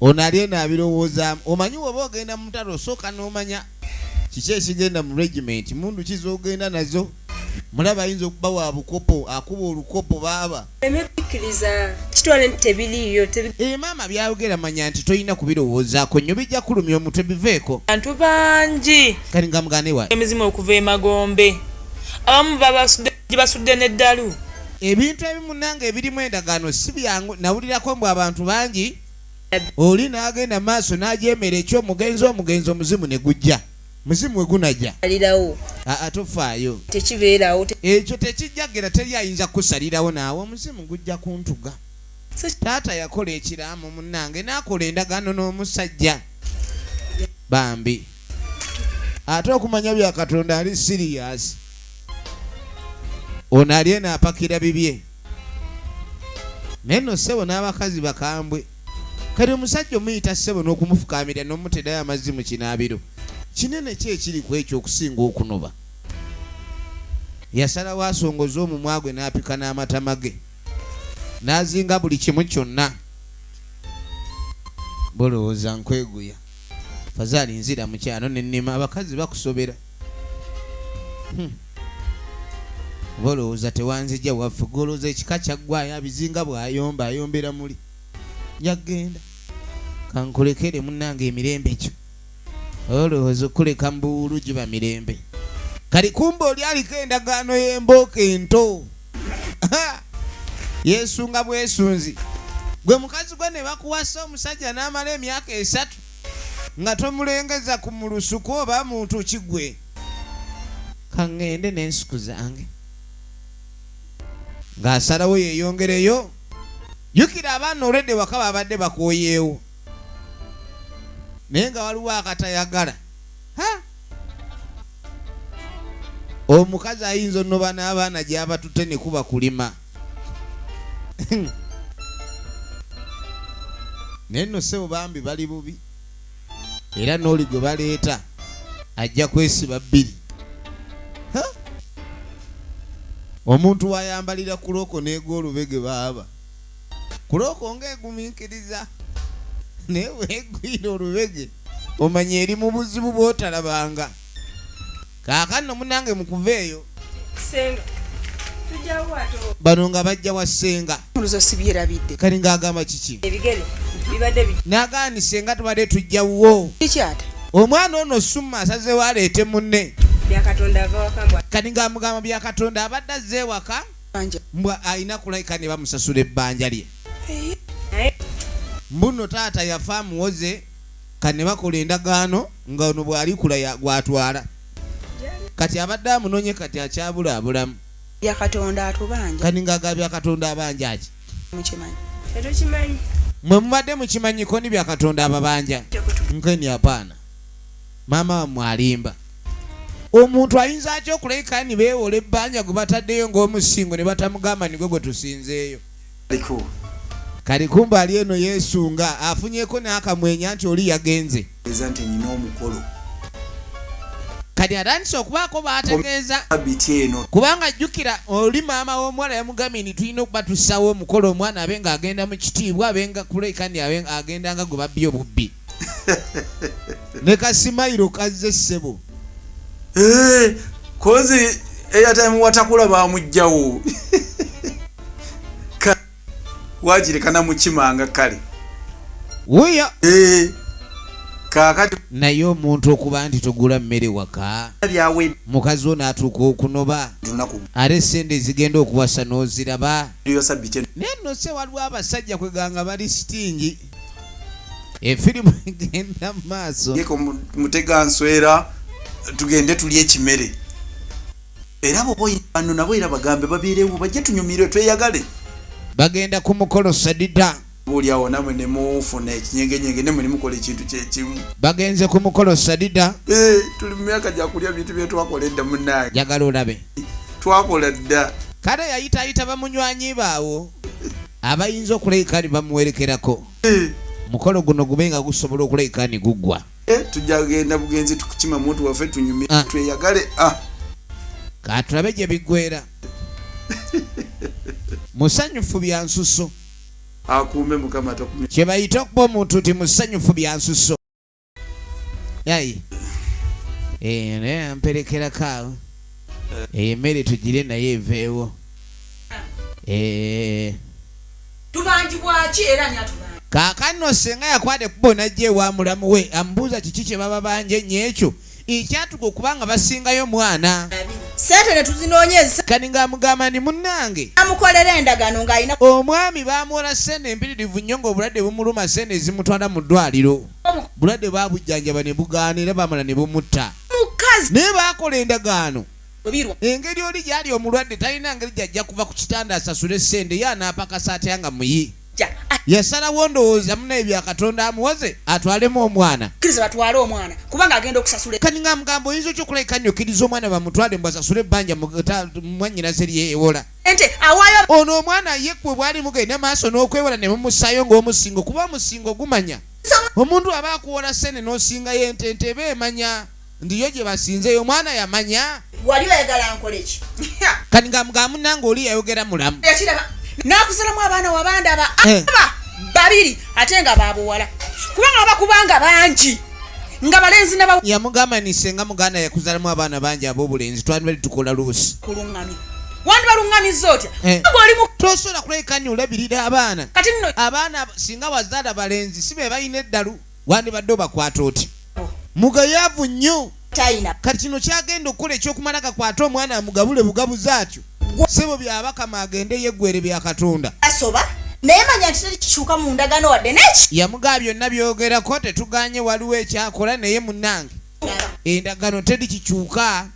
Speaker 1: ono alyena abirowoozaamu. omanyi woba ogenda mu mutalo osooka n'omanya kiki ekigenda mu regiment, mundu kizogenda nazo. mulaba ayinza okuba wa bukopo, akuba olukopo baaba
Speaker 4: emebikkiriza kitwale nti tebiriiyo
Speaker 1: maama byayogera manya nti toyina kubirowoozaako nnyo, bijja kulumya omutwe biveeko.
Speaker 7: bantu bangi
Speaker 1: kati nga mugane wa
Speaker 7: emizimu okuva emagombe abamu gye basudde n'eddalu.
Speaker 1: ebintu ebimu nange ebirimu endagaano si byangu. nawulirako mbw abantu bangi oli n'agenda maaso n'ajeemera ekyomugenzi omuzimu ne gujja. muzimu we gunajja
Speaker 4: alirawo
Speaker 1: tofaayo
Speaker 4: tekibeerawo
Speaker 1: ekyo tekijjagera teri ayinza kusalirawo naawe omuzimu gujja kuntuga. taata yakola ekiraamu munnange n'akola endagaano n'omusajja bambi ate okumanya bya Katonda ali siriyasi. ono ali eno apakira bibye naye nno ssebo n'abakazi bakambwe. kati omusajja omuyita ssebo n'okumufukaamira n'omuterayo amazzi mu kinaabiro kinene ki ekiri ku ekyo okusinga okunoba. yasalawo asongoza omumwa gwe n'apika n'amatama ge n'azinga buli kimu kyonna. bolowooza nkweguya fazaali nzira mu kyalo nennima abakazi bakusobera. bolowooza tewanzijja waffe golooza ekika kyaggwayo abizinga bw'ayomba ayombera muli yagenda kankulekere munnange emirembe kyo olowooza okuleka mu buwulu giba mirembe. kali kumba oli aliko endagaano y'embooka ento yeesunga bwesunzi. gwe mukazi gwe ne bakuwasa omusajja n'amala emyaka 3 nga tomulengeza ku mulusuku oba muntu kigwe. kaŋŋende n'ensuku zange ng'asalawo yeeyongereyo. jjukira abaana olwedde waka babadde bakooyeewo naye nga waliwo akatayagala. omukazi ayinza onnoba n'abaana gy'abatutte ne kuba kulima. naye nno ssebo bambi bali bubi era n'oli gwe baleeta ajja kwesiba 2. omuntu wayambalira kuloko n'egw'olubege baaba kuloko ng'egumiikiriza naye weegwira olubege omanya eri mu buzibu bw'otalabanga. kaakano munange mukuveeyo bano nga bajja wa ssenga kali ng'agamba kiki n'agaani senga tubadde tujjawo omwana ono summa asazeewo aleete munne kati ng'amugamba bya Katonda abadde azze ewaka mbwa alina kulayika ne bamusasula ebbanja lye. mbuno taata yafa amuwoze kane bakola endagaano nga ono bw'ali kula gwatwala kati abadde amunoonye kati akyabula abulamu.
Speaker 8: Katonda atubanja
Speaker 1: kani ng'agaba bya Katonda abanja ki
Speaker 4: tetukimanyi
Speaker 1: mwe mubadde mukimanyiko ni bya Katonda ababanja nkeni apaana maama wamwe alimba. omuntu ayinza atya okulayika ni beewola ebbanja gwe bataddeyo ng'omusingo ne batamugamba nigwe gwe tusinzeeyo. kali kumba ali eno yeesunga afunyeko n'akamwenya nti oli yagenze kati atandise okubaako baategeeza kubanga jjukira oli maama w'omuwala yamugambye nti tulina okuba tussawo omukolo omwana abe nga agenda mu kitiibwa abenga kulayika ni agenda nga gwe babbi obubbi ne kasimayiro kazze ssebo
Speaker 2: kozi eyatime watakula bamujjawo wagirekana mukimanga kale
Speaker 1: wuyo
Speaker 2: kakati
Speaker 1: naye omuntu okuba nti togula mmere waka mukazi ono atuuka okunoba ate sente zigenda okuwasa n'oziraba naye nno se waliwo abasajja kweganga bali sitingi efirimu egenda mu maaso
Speaker 2: mutega nswera tugende tulye ekimere era boboyano nabo era bagambe babirewo bajje tunyumire tweyagale
Speaker 1: bagenda ku mukolo sadida
Speaker 2: buli awo namwe ne mufuna ekinyengenyenge ne muli mukola ekintu kyekimu
Speaker 1: bagenze ku mukolo sadida
Speaker 2: tuli mu myaka gya kulya bintu bye twakoledde munnange
Speaker 1: jagala olabe
Speaker 2: twakola dda
Speaker 1: kale yayitayita bamunywanyi baawo abayinza okulayika ni bamuwerekerako mukolo guno gube nga gusobola okulayika ni guggwa
Speaker 2: tujja genda bugenzi tukukima muntu waffe tunyumire tweyagale
Speaker 1: katulabe gye biggwera musanyufu bya nsuso
Speaker 2: akuume mukama takumya
Speaker 1: kye bayita okuba omuntu ti musanyufu bya nsuso yayi naye amperekerako awo emmere tugire naye eveewo
Speaker 5: tubanjibwaki era nyatubanja
Speaker 1: kaakano senga yakwade kuba onajja ewa mulamu we amubuuza kiki kye baba banje nnyo ekyo ekyatuka okubanga basingayo mwana
Speaker 5: sente ne tuzinoonyeza
Speaker 1: kani ng'amugamba ni munnange
Speaker 5: amukolera endagaano ng'alina
Speaker 1: omwami baamuwola ssente empiririvu nnyo ng'obulwadde bumuluma ssente ezimutwala mu ddwaliro bulwadde baabujjanjaba ne bugaana era baamala ne bumutta
Speaker 5: mukazi
Speaker 1: naye baakola endagaano
Speaker 5: bwebirwa
Speaker 1: engeri oli gyali omulwadde talina ngeri gyajja kuva ku kitanda asasule ssente ye anaapakasa atya nga muyi yasalawo ndowooza munaye byakatonda amuwoze atwalemu omwana
Speaker 5: kkiriza batwale omwana kubanga agenda okusasula
Speaker 1: kani nga mugamba oyinza okyokulabika nnyo okkiriza omwana bamutwale mbu asasule ebbanja mwannyinaze lyeyewola
Speaker 5: ente awaayo
Speaker 1: ono omwana yekkwe bwali mugenda maaso n'okwewola ne mumussaayo ng'omusingo kuba omusingo gumanya omuntu aba akuwola ssene n'osingayo ente eba emanya ndiyo gye basinzeyo omwana yamanya
Speaker 5: wali oyagala nkoleki
Speaker 1: kani nga mugamba munnange oli yayogera mulamu
Speaker 5: yakiraba n'akusalamu abaana wabanda aba babiri ate nga babuwala kubanga bakubanga bangi nga balenzi naba
Speaker 1: yamugamba nisenga muganda yakuzalamu abaana bangi ab'obulenzi twandibali tukola luusi
Speaker 5: kulungamya wandi baluŋŋamizza otya
Speaker 1: tosobola kulabika nyo olabirira abaana
Speaker 5: kati nno
Speaker 1: abaana singa wazaala balenzi si be balina eddalu wandibadde obakwata oti mugayaavu nnyo
Speaker 5: tayina
Speaker 1: kati kino kyagenda okukola ekyokumala kakwata omwana amugabule bugabuzi atyo sebo byabakama agende yeggwere bya katonda
Speaker 5: asoba naye manya nti teri kikyuka mu ndagaano wadde neki
Speaker 1: yamugaa byonna byogerako tetuganye waliwo ekyakola naye munnange endagaano teri kikyuka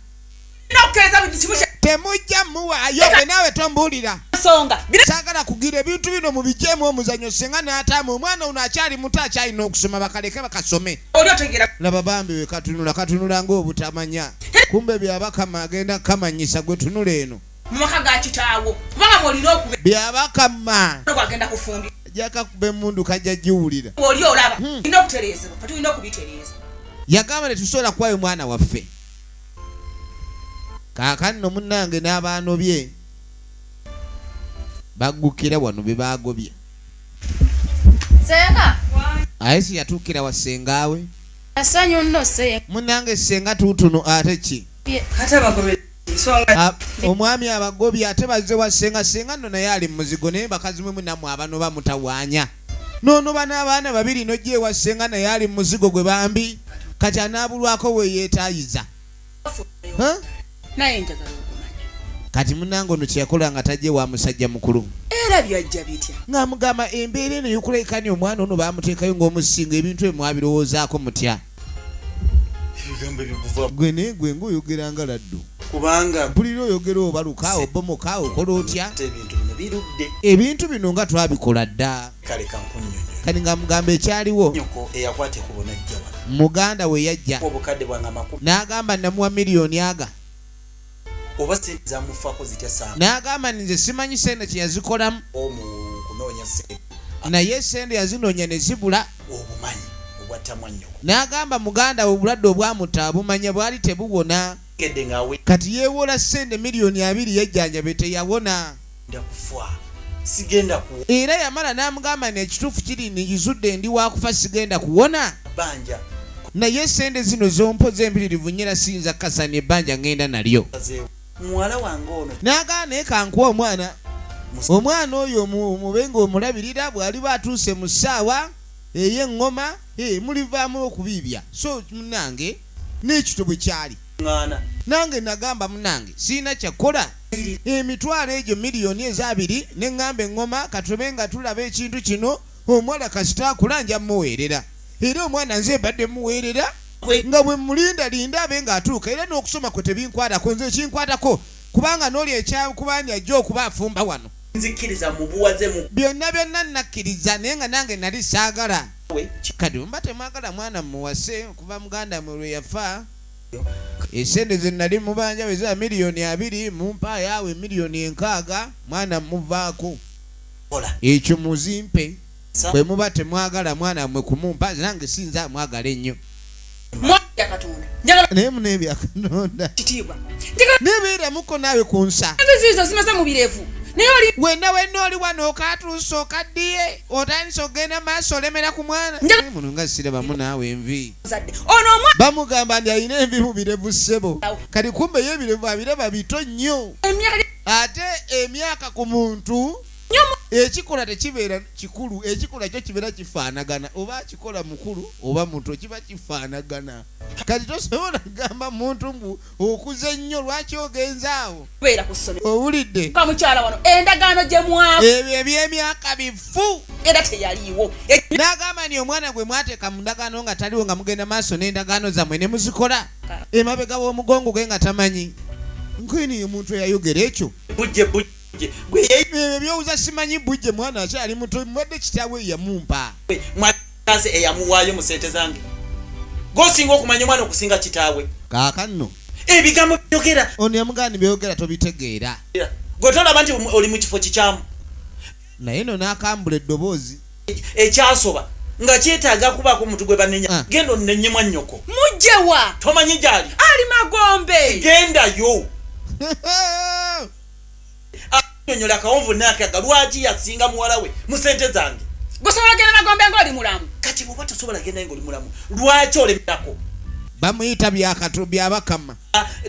Speaker 1: temujja muwaayo ge naawe tombuulira
Speaker 5: nsonga
Speaker 1: saagala kugira ebintu bino mu bijeemu omuzanyo senga n'ataamu omwana ono akyali muto akyalina okusoma bakaleke bakasome
Speaker 5: oli otegera
Speaker 1: laba bambi we katunula ng'obutamanya kumbe byabakama agenda kamanyisa gwe tunula eno
Speaker 5: mu maka ga kitaawo kubanga mwolina okube
Speaker 1: byabakama
Speaker 5: gwagenda kufumbira
Speaker 1: jakakuba emundu kajja giwulira
Speaker 5: oli olaba tulina okutereezebwa katulina okubitereeza
Speaker 1: yagamba tetusobola kuwayo mwana waffe kaakano nno munnange n'abaano bye baggukira wano be baagobye
Speaker 6: senga
Speaker 1: aye si yatuukira wa sengaawe
Speaker 6: asanyu nno se
Speaker 1: munnange senga tuutuno ate ki omwami abagobye ate bazze wa senga nno naye ali mu muzigo naye bakazi mwe munammwe abano bamutawaanya noonoba n'abaana babiri nojja ewa senga naye ali mu muzigo gwe bambi kati anaabulwako weyeetaayiza
Speaker 5: naye njagala okumanya
Speaker 1: kati munnange ono kyeyakola nga tajje wa musajja mukulu
Speaker 5: era byajja bitya
Speaker 1: ng'amugamba embeera eno yokulekani omwana ono baamuteekayo ng'omusinga ebintu bye mwabirowoozaako mutya
Speaker 2: ebigambo ebikuva
Speaker 1: gwe naye gwe ng'oyogera nga laddu
Speaker 2: kubanga
Speaker 1: mpulira oyogera obaluka obomoka okola otya
Speaker 2: ebintu bino birudde
Speaker 1: ebintu bino nga twabikola dda
Speaker 2: kale kankunyonyo
Speaker 1: kati nga mugamba ekyaliwo
Speaker 2: nyoko eyakwate kubona ajja wano
Speaker 1: muganda we yajja
Speaker 2: obukadde bwange amakumi
Speaker 1: n'agamba namuwa miliyoni aga
Speaker 2: oba sente zamufaako zitya saamu
Speaker 1: n'agamba nze simanyi sente kye yazikolamu
Speaker 2: omu kunoonya sente
Speaker 1: naye sente yazinoonya ne zibula
Speaker 2: obumanyi obwatamwa nyoko
Speaker 1: n'agamba muganda we obulwadde obwamutta abumanya bwali tebuwona
Speaker 2: gedde ngaawe
Speaker 1: kati yeewola sente miliyoni 2 yejjanjabe teyawona
Speaker 2: ndakufa sigenda ku
Speaker 1: era yamala n'amugamba n'ekituufu kiri niyizudde ndi wakufa sigenda kuwona
Speaker 2: banja
Speaker 1: naye sente zino zompoza empiririvu nyera siyinza kasani ebbanja ngenda nalyo
Speaker 2: muwala wange ono
Speaker 1: n'agamba naye kankuwa omwana oyo mube ng'omulabirira bw'aliba atuuse mu ssaawa ey'eŋŋoma mulivaamu okubiibya so munange n'ekito bwe kyali nange nagamba munange sirina kyakola emitwalo egyo miliyoni eza 2 neŋŋamba eŋŋoma katube nga tulaba ekintu kino omuwala kasitaakula nja muweerera era omwana nze mbadde muweerera nga bwe mulindalinda abe ng'atuuka era n'okusoma kwe tebinkwatako nze kinkwatako kubanga n'oli ekyakubanja ajja okuba afumba wano
Speaker 2: nzikiriza mubuwaze mu
Speaker 1: byonna nakkiriza naye nga nange nali saagala kati mba temwagala mwana muwase kuba muganda mwe lwe yafa esente ze nali mubanja bwe za miliyoni 2 mumpa yaawe miliyoni 6 mwana muvaako ekyo muzimpe bwe muba temwagala mwana mwe kumumpa nange sinza mwagala ennyo
Speaker 5: mwana katonda
Speaker 1: naye muneebyakatonda
Speaker 5: kitiibwa
Speaker 1: Nibiira muko nawe kunsa.
Speaker 5: Zizo zimasa mu birevu. Naye oli
Speaker 1: Wenna oli wano okatuusa okaddiye otandise ogenda maaso olemera ku mwana. Muno nga sirabamu naawe envi.
Speaker 5: zadde. Ono omwana
Speaker 1: Bamugamba nti alina envi mu birevu ssebo. Kati kumbe ye ebirevu abiraba bito nnyo.
Speaker 5: emyaka
Speaker 1: Ate emyaka ku muntu ekikola tekibeera kikulu, ekikola kyo kibeera kifaanagana. Oba akikola mukulu oba muto kiba kifaanagana. Kati tosobola kugamba muntu mbu okuze nnyo lwaki ogenza awo.
Speaker 5: kubeera ku ssomero.
Speaker 1: Owulidde?
Speaker 5: Ka mukyala wano endagaano gye mwavu
Speaker 1: Ebyo eby'emyaka bifu.
Speaker 5: era teyaliiwo.
Speaker 1: N'agamba nti omwana gwe mwateeka mu ndagaano nga taliwo nga mugenda maaso n'endagaano zammwe ne muzikola. Emabega w'omugongo gwe nga tamanyi. Nkwini ye muntu eyayogera ekyo.
Speaker 2: Bujje gwe
Speaker 1: Ebyo byowuza simanyi bujje mwana akyali muto mwadde kitaawe yamumpa.
Speaker 2: mwakaze eyamuwaayo mu ssente zange. Gosinga okumanya omwana okusinga kitaawe.
Speaker 1: Kaakano
Speaker 2: Ebigambo byogera.
Speaker 1: ono yamugamba byogera tobitegeera.
Speaker 2: Gwe tolaba nti oli mu kifo kikyamu.
Speaker 1: Naye no n'akambula eddoboozi.
Speaker 2: Ekyasoba nga kyetaaga kubaako omuntu gwe banenya. Genda onennyemwa nnyoko.
Speaker 5: Mujjewa
Speaker 2: Tomanyi gyali.
Speaker 5: ali Magombe.
Speaker 2: Gendayo. Nyonyola akawonvu n'akaga lwaki yasinga muwala we mu ssente zange.
Speaker 5: Gusobola genda Magombe ng'oli mulamu.
Speaker 2: Kati bw'oba tosobola genda ng'oli mulamu lwaki olemerako?
Speaker 1: Bamuyita byabakama.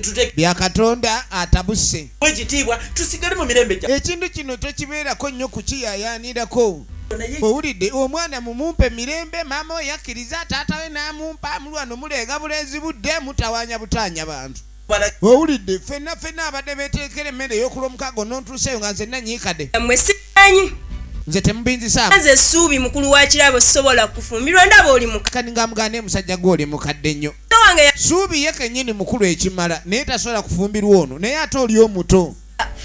Speaker 2: Tuteeke
Speaker 1: Byakatonda atabuse.
Speaker 2: ekitiibwa tusigale mu mirembe gya.
Speaker 1: Ekintu kino tokibeerako nnyo kukiyayaanirako. Owulidde omwana mumumpe mirembe maama we yakkiriza taata we n'amumpa mulwano muleega bulenzi budde mutawaanya butaanya bantu. Owulidde ffenna abadde beeteekera emmere ey'okul'omukago n'ontuuseeyo nga nze nanyiikadde.
Speaker 4: Mmwe simanyi.
Speaker 1: Nze temubinzisaamu.
Speaker 4: Nze Ssuubi mukulu wa kirabo sobola kufumbirwa ndaba oli muka.
Speaker 1: Kati nga mugane musajja gw'oli mukadde nnyo.
Speaker 4: Wange ya
Speaker 1: Ssuubi ye kennyini mukulu ekimala naye tasobola kufumbirwa ono naye ate oli omuto.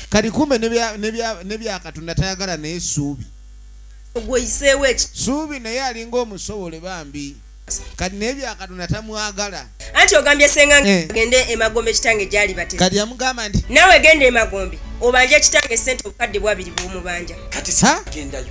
Speaker 1: Kati kumbe ne bya Katonda tayagala naye Ssuubi.
Speaker 4: gweyiseewo eki.
Speaker 1: Ssuubi naye alinga omusowole bambi. Kati naye bya Katonda tamwagala.
Speaker 4: Anti ogambye senga agende Emagombe kitange gyali bateze.
Speaker 1: Kati yamugamba nti
Speaker 4: Nawe genda Emagombe obanje kitange ssente obukadde bwabiri bw'omubanja.
Speaker 2: Kati sigendayo.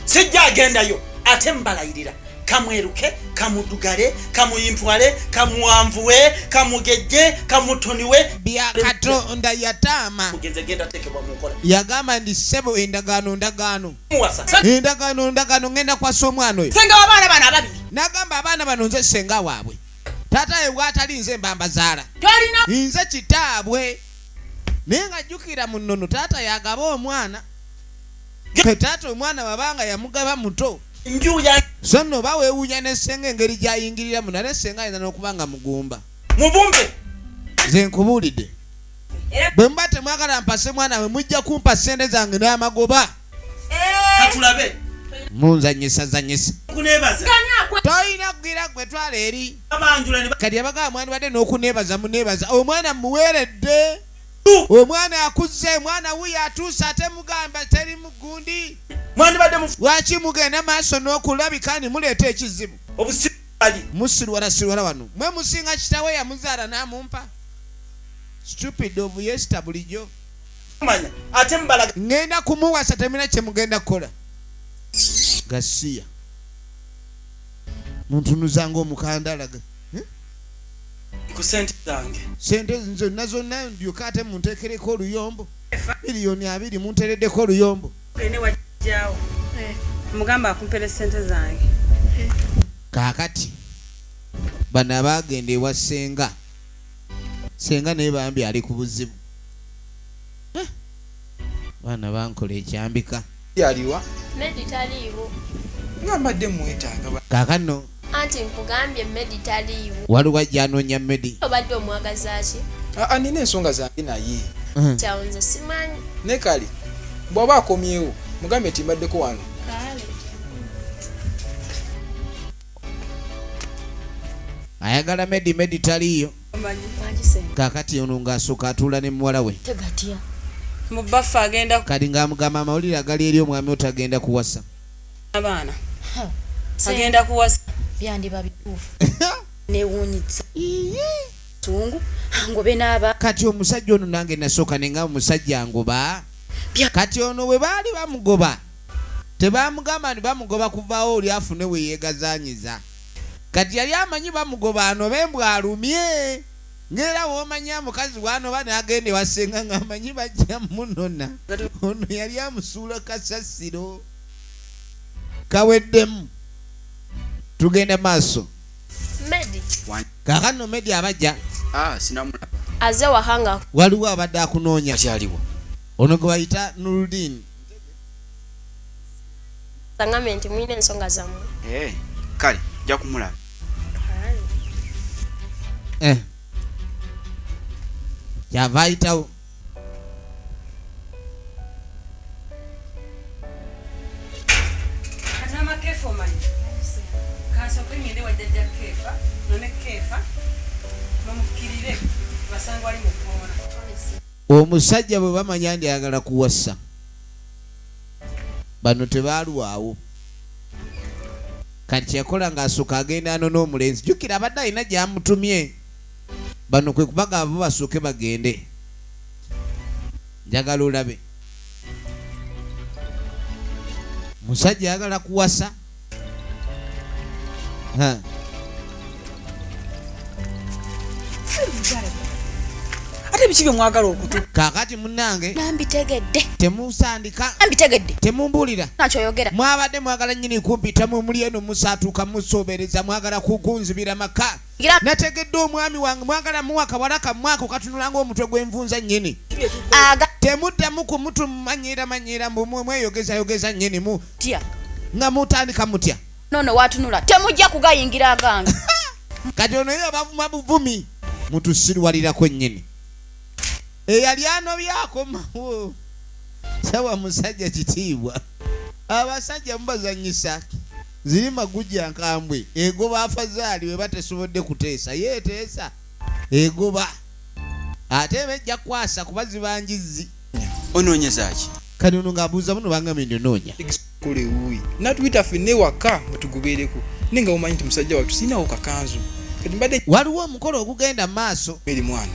Speaker 2: Sijja agendayo ate mbalayirira. Kamweruke, kamudugale, kamuyintwale, kamuwanvuwe, kamugejje, kamutoniwe.
Speaker 1: bya Katonda yataama.
Speaker 2: Mugenze genda tekebwa mu nkola.
Speaker 1: Yagamba nti ssebo endagaano.
Speaker 2: Muwasa.
Speaker 1: Endagaano ngenda kwasa omwana oyo.
Speaker 5: Senga w'abaana bano ababiri.
Speaker 1: N'agamba abaana bano nze ssenga waabwe. Taata we bw'atali nze mbambazaala.
Speaker 5: Tolina
Speaker 1: Nze kitaabwe. Naye ng'ajjukira mu nnono taata yagaba omwana. Taata omwana wabanga yamugaba muto.
Speaker 2: Njuya
Speaker 1: So nno oba weewuunya n'essenga engeri gy'ayingiriramu naye essenga ayinza n'okubanga mugumba.
Speaker 2: mubumbe.
Speaker 1: Nze nkubuulidde.
Speaker 4: Era
Speaker 1: Bwe muba temwagala mpase mwana we mujja kumpa ssente zange n'amagoba.
Speaker 2: Katulabe.
Speaker 1: Munzanyisa.
Speaker 2: Kunebaza.
Speaker 1: Toyina kugira gwe twala eri.
Speaker 2: Abanjula ne
Speaker 1: Kati abagamba mwani badde n'okuneebaza muneebaza. Omwana muweeredde. Omwana akuze mwana wuyo atuuse ate mugamba teri mugundi.
Speaker 2: mwandi badde mu
Speaker 1: Lwaki mugenda maaso n'okulabika ni muleeta ekizibu.
Speaker 2: obusirwali.
Speaker 1: Musirwala wano. Mwe musinga kitawe yamuzaala n'amumpa. Stupid obuyesita bulijjo.
Speaker 2: Manya ate mbalaga.
Speaker 1: Ngenda kumuwasa temina kye mugenda kukola. Gasiya. Muntunuzanga omukandalaga.
Speaker 2: Ku ssente zange.
Speaker 1: Sente zonna ndyoka ate munteekereko oluyombo. Miliyoni 2 munteereddeko oluyombo.
Speaker 5: ne wajjawo. Mugamba akumpere ssente zange.
Speaker 1: Kaakati bano abaagenda ewa ssenga. Ssenga naye bambi ali ku buzibu. Baana bankola ekyambika.
Speaker 9: Yaliwa
Speaker 6: Meditaliiwo.
Speaker 9: ngambadde mwetaaga.
Speaker 1: Kaakano
Speaker 6: Anti nkugambye meditaliiwo.
Speaker 1: waliwo ajja anoonya Medi.
Speaker 6: Obadde omwagaza ki?
Speaker 9: Nina ensonga zange naye
Speaker 6: Kyawo nze simanyi.
Speaker 9: ne kale bw'aba akomyewo mugambe nti mbaddeko wano.
Speaker 6: Kale.
Speaker 1: Ayagala Medi taliiyo.
Speaker 6: Magisenga.
Speaker 1: Kaakati ono ng'asooka atuula ne muwala we.
Speaker 6: Tegatya.
Speaker 5: Mu baffe agenda
Speaker 1: Kati ng'amugamba amawulire agali eri omwami otagenda kuwasa.
Speaker 5: abaana. Agenda kuwasa.
Speaker 6: Byandiba bituufu. Newuunyisa. Tungu. Ngobe n'aba.
Speaker 1: Kati omusajja ono nange nasooka ne ngamba omusajja ngoba. Kati ono bwe baali bamugoba tebamugamba nti bamugoba kuvaawo oli afune we yeegazaanyiza. Kati yali amanyi bamugoba anobe mbw alumye. ngera womanya mukazi wano bana agende wasenga ngamanyi bajja munona ono yali amusuula kasasiro kaweddemu tugenda maaso
Speaker 6: Medi
Speaker 1: kakano Medi abajja
Speaker 2: sinamulaba
Speaker 6: aze wahanga
Speaker 1: waliwo abadde akunoonya
Speaker 2: akyaliwo
Speaker 1: ono gwe bayita Nurudin
Speaker 6: tangamye nti mwine ensonga zammwe
Speaker 2: kale nja kumulaba
Speaker 1: kyava ayitawo omusajja bwe bamanya ndi ayagala kuwasa bano tebaalwawo kati kyakola ng'asooka agenda ano n'omulenzi jjukira abadde alina gy'amutumye bano kwe kubaga abo basooke bagende njagala olabe musajja ayagala kuwasa
Speaker 5: ate biki bye mwagala okutu
Speaker 1: kaakati munnange
Speaker 6: nambitegedde
Speaker 1: temusandika
Speaker 6: nambitegedde
Speaker 1: temumbuulira
Speaker 6: nakyoyogera
Speaker 1: mwabadde mwagala nnyini kumpita mumuli eno musaatuuka musobereza mwagala kukunzibira maka nategedde omwami wange mwagala muwa kawalaka mwaka okatunulanga omutwe gw'envunza nnyini temuddamu kumutumanyira mweyogezayogeza nnyini mu
Speaker 6: tya
Speaker 1: nga mutandika mutya
Speaker 6: nono watunula temujja kugayingira agange
Speaker 1: kati ono yo bavuma buvumi mutusirwalirako nnyini eyali anobyakomawo sawa musajja kitiibwa abasajja mubazanyisa ziri magujja nkambwe egoba afazaali we batesobodde kuteesa yeeteesa egoba ate bejja kwasa kuba zibangizi
Speaker 2: onoonyezaki
Speaker 1: kati ono ng'abuuza muno bangamye ndinoonya
Speaker 9: kole wuuyi natuyita ffenna ewaka mutugobereko nenga omanyi nti musajja wattu sinawo kakanzu kati mbadde
Speaker 1: waliwo omukolo ogugenda mu maaso
Speaker 9: eri mwana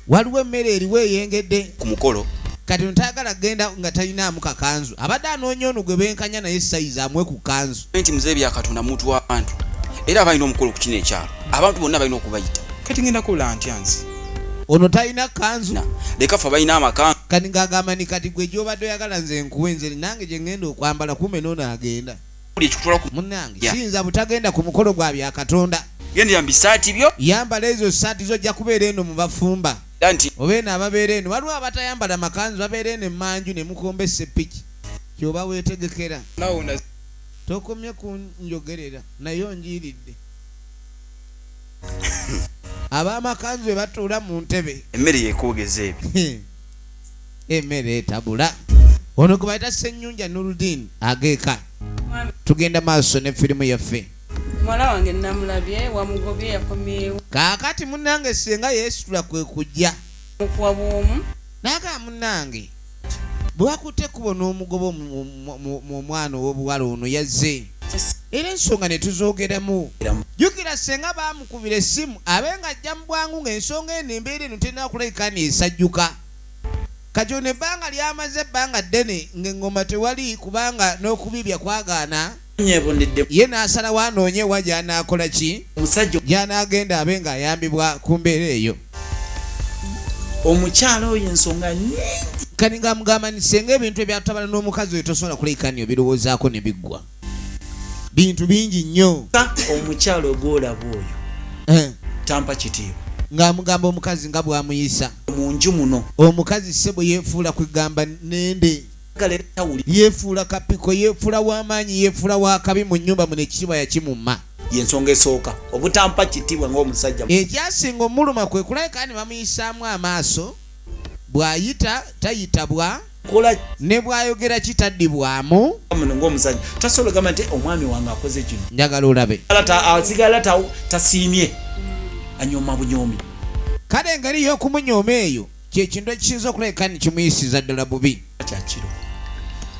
Speaker 1: waliwo emmere eriwo eyengedde
Speaker 2: ku mukolo
Speaker 1: kati ntayagala genda nga talinaamu kakanzu abadde anoonya ono gwe benkanya naye sayizi amwe ku kanzu
Speaker 2: nti muzeeyi bya Katonda muntu w'abantu era abalina omukolo ku kino ekyalo abantu bonna balina okubayita
Speaker 9: kati ngenda kola ntya nzi
Speaker 1: ono talina kanzu
Speaker 2: leka ffe balina amakanzu
Speaker 1: kati ng'agamba ni kati gwe gy'obadde oyagala nze nkuwe nze nange gye ngenda okwambala kume noono agenda
Speaker 2: buli ekitwala ku
Speaker 1: munnange siyinza butagenda ku mukolo gwa bya Katonda
Speaker 2: gendera mu bisaati byo
Speaker 1: yambala ezo saati zojja kubeera eno mu bafumba
Speaker 2: nti
Speaker 1: oba eno ababeera eno waliwo abatayambala makanzu babeera eno emmanju ne mukombesa epiki kyoba weetegekera tokomye kunjogerera naye onjiiridde ab'amakanzu bwe batuula mu ntebe
Speaker 2: emmere yekoogeza ebyo
Speaker 1: emmere etabula ono gwe bayita Ssennyunja Nurudin ageeka tugenda maaso ne firimu yaffe
Speaker 5: mwala wange namulabye wamugobye yakomyewo
Speaker 1: kaakati munnange senga yeesitula kwe kujja
Speaker 5: okuwa bwomu
Speaker 1: naga munnange bwakutte kubona omugobo mu mwana ow'obuwala ono yazze era ensonga ne tuzoogeramu jjukira senga baamukubira essimu abe nga ajja mu bwangu ng'ensonga eno embeera eno terina kulabika neesajjuka kati ono ebbanga lyamaze ebbanga ddene ng'engoma tewali kubanga n'okubibya kwagaana ye n'asalawo anoonye wa gy'anaakola ki gy'anaagenda abe ng'ayambibwa ku mbeera eyo
Speaker 10: omukyala oyo ensonga nnyingi
Speaker 1: kati ng'amugamba nti senga ebintu ebyatabala n'omukazi oyo tosobola kulabikaniyo birowoozaako ne biggwa bintu bingi nnyo
Speaker 10: omukyala ogwolaba oyo tampa kitiibwa
Speaker 1: ng'amugamba omukazi nga bw'amuyisa
Speaker 10: mu nju muno
Speaker 1: omukazi ssebo yeefuula kwegamba nende yeefuula kapiko yeefuula w'amaanyi yeefuula w'akabi mu nnyumba muno ekitiibwa yakimumma
Speaker 10: yensonga esooka obutampa kitiibwa ng'omusajja
Speaker 1: ekyasinga omuluma kwe kulabika ni bamuyisaamu amaaso bw'ayita tayitabwa ne bw'ayogera kitaddibwamu
Speaker 10: ng'omusajja tasobola gamba nti omwami wange akoze kino
Speaker 1: njagala olabe
Speaker 10: asigala tasiimye anyoma bunyomi
Speaker 1: kale engeri y'okumunyooma eyo kyekintu ekisinza okulabika ni kimuyisiza ddala bubi
Speaker 10: kyakiro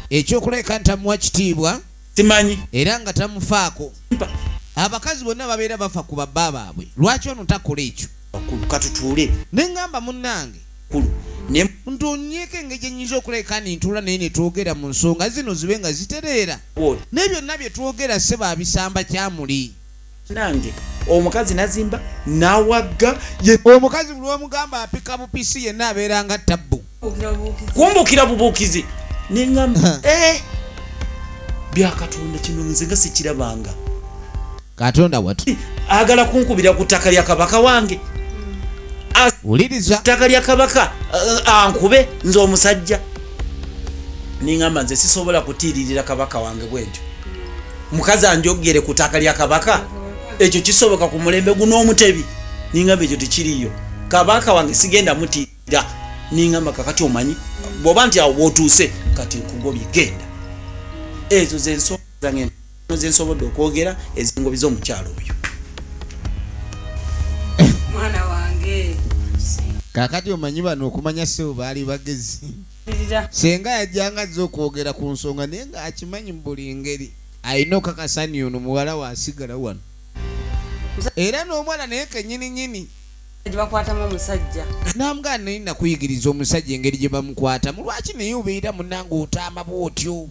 Speaker 1: ekyokulabika nti tamuwa kitiibwa
Speaker 10: simanyi
Speaker 1: era nga tamufaako abakazi bonna babeera bafa ku babba baabwe lwaki ono takola ekyo
Speaker 10: katutuule
Speaker 1: neŋŋamba munnange ntonyeeko engeri gyenyinza okulabika ni ntuula naye ne twogera mu nsonga zino zibe nga zitereera ne byonna bye twogera ssebo abisamba kyamuli
Speaker 10: nange omukazi nazimba nawagga
Speaker 1: omukazi buli omugamba apika bupisi yenna abeera nga tabbu
Speaker 10: kumbukira bubuukizi neŋŋamba byakatonda kino nze nga sikirabanga
Speaker 1: katonda watu
Speaker 10: agala kunkubira ku ttaka lya kabaka wange
Speaker 1: wuliriza
Speaker 10: ttaka lya kabaka ankube nze omusajja neŋŋamba nze sisobola kutiiririra kabaka wange bwentyo mukazi anjogere ku ttaka lya kabaka ekyo kisoboka ku mulembe guno omutebi neŋŋamba ekyo tekiriyo kabaka wange sigenda mutiirira neŋŋamba kakati omanyi bw'oba nti awo bw'otuuse kati nkugobye genda ezo zensobodde okwogera ezingobi z'omukyalo oyo
Speaker 5: mwana wange
Speaker 1: kakati omanyi bano okumanya sebo baali bagezi senga yajjanga azza okwogera ku nsonga naye nga akimanyi mu buli ngeri alina okakasani ono muwala waasigala wano era n'omwana naye kenyininyini
Speaker 5: gyebakwatamu omusajja
Speaker 1: namugana naye nakuyigiriza omusajja engeri gye bamukwatamu lwaki naye obeera munange otamba bwotyo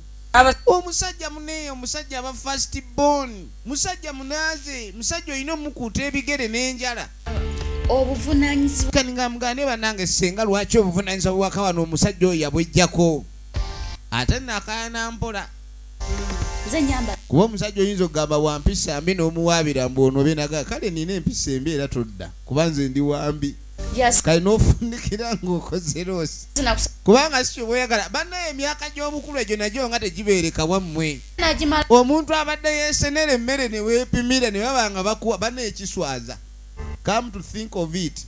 Speaker 1: omusajja muneeyo omusajja aba fast born musajja munaaze musajja olina omukuuta ebigere n'enjala
Speaker 6: obuvunanyizibwa
Speaker 1: kani nga mugane banange senga lwaki obuvunanyizibwa bwaka wano omusajja oyo yabwejjako ate nakayana mpola
Speaker 6: nze nyamba
Speaker 1: kuba omusajja oyinza okugamba wampisa mbi n'omuwaabira mbu ono benaga kale nina empisa embi era todda kuba nze ndi wambi kale n'ofundikira ng'okoze loosi kubanga si kyobweyagala bannaye emyaka gy'obukulu egyo nagyo nga tegibeereka wammwe omuntu abadde yeesenera emmere ne weepimira ne babanga bakuwa bannaye kiswaza come to think of it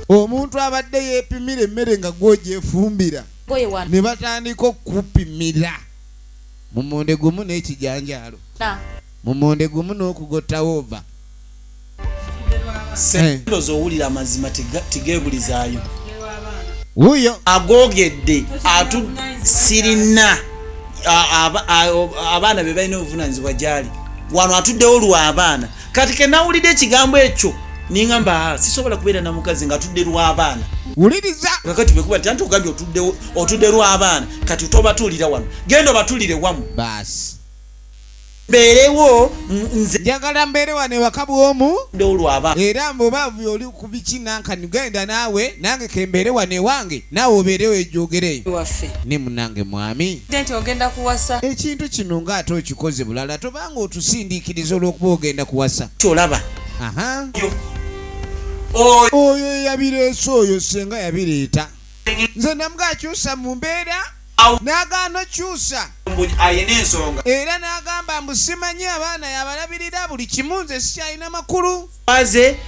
Speaker 1: omuntu abadde yeepimira emmere nga gwogyefumbira ne batandika okupimira mu monde gumu n'ekijanjaalo mu monde gumu n'okugota wova
Speaker 10: sendoza owulira amazima tigeebulizaayo
Speaker 1: wuyo
Speaker 10: agogedde sirina abaana be balina obuvunanyizibwa gyali wano atuddewo lwa abaana kati ke nawulidde ekigambo ekyo niŋŋamba sisobola kubeera na mukazi ng'atudde lw'abaana
Speaker 1: wuliriza
Speaker 10: kakati bwekuba nti anti ogambye otudde lw'abaana kati tobatuulira wano genda obatulire wamu
Speaker 1: baasi
Speaker 10: mbeerewo nze
Speaker 1: njagala mbeere wano ewaka bw'omu
Speaker 10: ndewo lw'abaana
Speaker 1: era mboba oli ku biki nankani genda naawe nange kembeere wano ewange naawe obeerewo ejjogereyo
Speaker 5: waffe
Speaker 1: ne munange mwami
Speaker 5: nti ogenda kuwasa
Speaker 1: ekintu kino ng'ate okikoze bulala tobanga otusindiikiriza olw'okuba ogenda kuwasa
Speaker 10: kyolaba
Speaker 1: aha oyo yabireese oyo senga yabireeta nze namuga akyusa mu mbeera n'agaana okyusa
Speaker 10: ayina ensonga
Speaker 1: era n'agamba mbu simanyi abaana yabalabirira buli kimu nze sikyalina makulu
Speaker 10: maze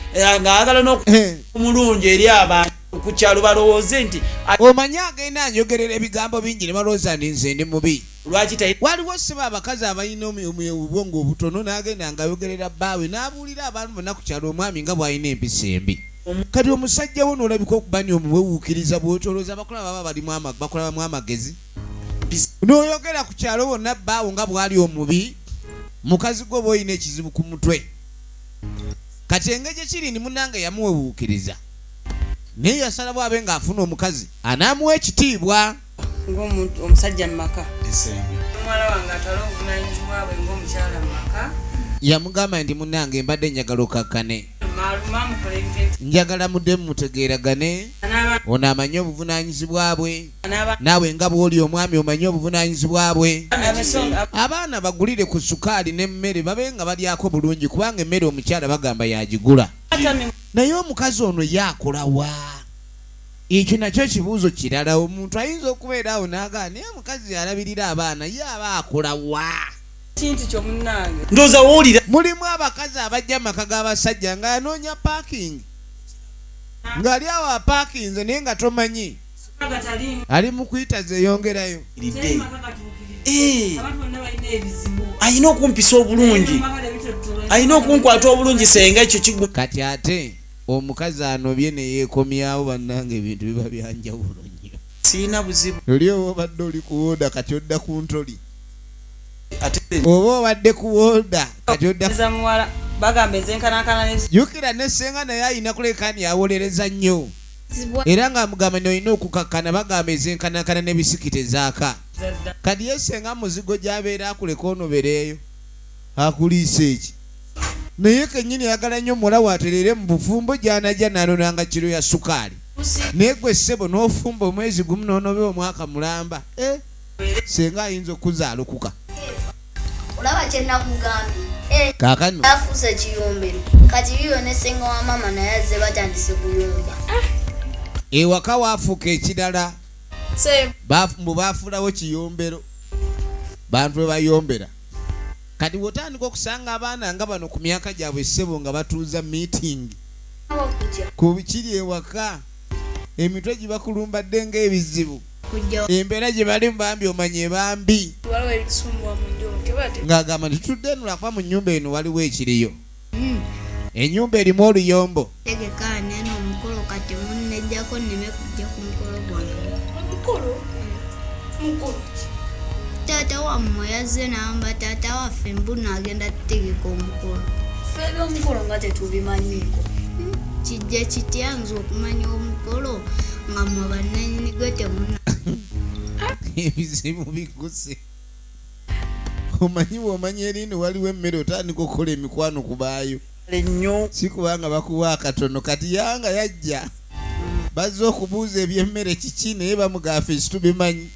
Speaker 10: ng'ayagala n'omulungi eri abantu ku kyalo balowooze nti
Speaker 1: omanyi agenda anjogerera ebigambo bingi ne balowooza nti nze ndi mubi
Speaker 10: lwaki
Speaker 1: waliwo seba abakazi abalina obwongo obutono n'agenda ngayogerera bbaawe n'abuulira abantu bonna ku kyalo omwami nga bw'alina empisa embi kati omusajja wo n'olabika okuba ni omuwewuukiriza bw'otolooza abakola baba bakolabamu amagezi n'oyogera ku kyalo bonna bbaawo nga bw'ali omubi mukazi gwo oba olina ekizibu ku mutwe kati engeri ekiri ni munnange yamuwewuukiriza naye yasala bwabe ng'afuna omukazi anaamuwa ekitiibwa
Speaker 5: ng'omusajja mu maka omuwala wange atwala obuvunanyizibwa bwe ng'omukyala mu maka
Speaker 1: yamugamba nti munnange mbadde njagala okakkane njagala muddemu mutegeeragane ono amanye obuvunanyizibwa bwe naawe nga bw'oli omwami omanye obuvunanyizibwa bwe abaana bagulire ku sukaali n'emmere babe nga balyako bulungi kubanga emmere omukyala bagamba yagigula naye omukazi ono yakola wa ekyo nakyo kibuuzo kirala omuntu ayinza okubeera awo n'agaa naye omukazi yalabirira abaana ye aba akola wa
Speaker 5: kintu kyomunnange
Speaker 10: ndowooza wowulira
Speaker 1: mulimu abakazi abajja amaka g'abasajja ng'anoonya paakingi ng'ali awo apaakinze naye nga tomanyi ali mu kuyita zeeyongerayo
Speaker 10: ayina okumpisa obulungi ayina okunkwata obulungi senga ekyo kigu
Speaker 1: kati ate omukazi anobye ne yeekomyawo bannange ebintu biba byanjawulo nnyo
Speaker 10: sirina buzibu
Speaker 1: oli oba obadde oli ku wooda kati odda ku ntoli oba obadde ku wooda kati odda
Speaker 5: muwala bagamba ezenkanankana
Speaker 1: jjukira ne senga naye ayina kulekani awolereza nnyo era ng'amugamba n'olina okukakkana bagamba ezenkanankana n'ebisikite zaaka kati ye senga muzigo gy'abeera akuleka onobereeyo akuliisa eki naye kenyini yagala nnyo muwala waterere mu bufumbo gy'anajja n'anonanga kiro ya sukaali naye gwe ssebo n'ofumba omwezi gumu n'onobe omwaka mulamba senga ayinza okuzaalukuka
Speaker 6: olaba kyenakugambye
Speaker 1: kaakano
Speaker 6: afuuse kiyombero kati yiyo ne senga wa mama naye azze batandise kuyomba
Speaker 1: ewaka waafuuka ekirala mbu baafuulawo kiyombero bantu bwe bayombera kati wotandika okusanga abaana nga bano ku myaka gyabwe ssebo nga batuuza miitingi ku bikiri ewaka emitwe gye bakulumbadde ng'ebizibu embeera gye balimu bambi omanye bambi ng'agamba ntitudde nulakuba mu nnyumba eno waliwo ekiriyo ennyumba erimu oluyombo
Speaker 6: tegeka neno omukolo kati munnejjako nneme kujja ku mukolo gwange taata wammwe yazze n'amba taata waffe mbuno agenda tutegeka omukolo ffe ebyomukolo nga tetubimanyiiko kijja kitya nze okumanya omukolo nga mmwe bannanyini gwe temuna
Speaker 1: ebizibu bikuse omanyi bw'omanya erindi waliwo emmere otandika okukola emikwano kubaayo
Speaker 10: ennyo
Speaker 1: si kubanga bakuwa akatono kati yanga yajja bazze okubuuza ebyemmere kiki naye bamugaafe ekitubimanyi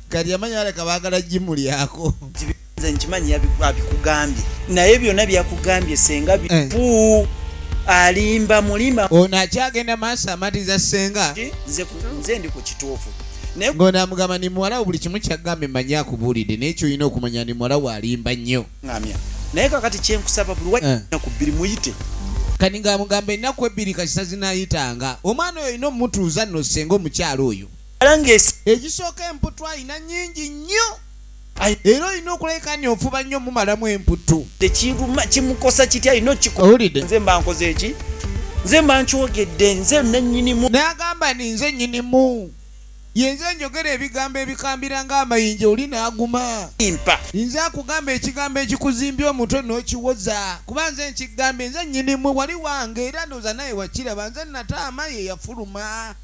Speaker 1: kati yamanya aleka baagala gimulyako
Speaker 10: nze nkimanyi abikugambye naye byonna byakugambye senga bipu alimba mulima
Speaker 1: ono akyagenda maaso amatiza senga
Speaker 10: nze ndi ku kituufu
Speaker 1: ng'ono amugamba ni muwalawo buli kimu kyagamba emanyi akubuulidde naye kyolina okumanya ni muwalawo alimba nnyo
Speaker 10: naye kakati kyenkusaba buli waku bbiri muyite
Speaker 1: kani ng'amugamba ennaku ebbiri kasita zinaayitanga omwana oyo olina omutuuza nno senga omukyalo oyo egisooka emputu ayina nnyingi nnyo era olina okulabika ni ofuba nnyo mumalamu emputu
Speaker 10: tekiruma kimukosa kitya alina
Speaker 1: owulidde
Speaker 10: nze mba nkoze eki nze mba nkyogedde nze nannyinimu
Speaker 1: n'agamba ni nze nnyinimu yenze njogera ebigambo ebikambira ng'amayinja oli n'aguma nze akugamba ekigambo ekikuzimbya omutwe n'okiwoza kuba nze nkigambe nze nnyinimu wali wange era ndowooza naye wakiraba nze nataama ye yafuluma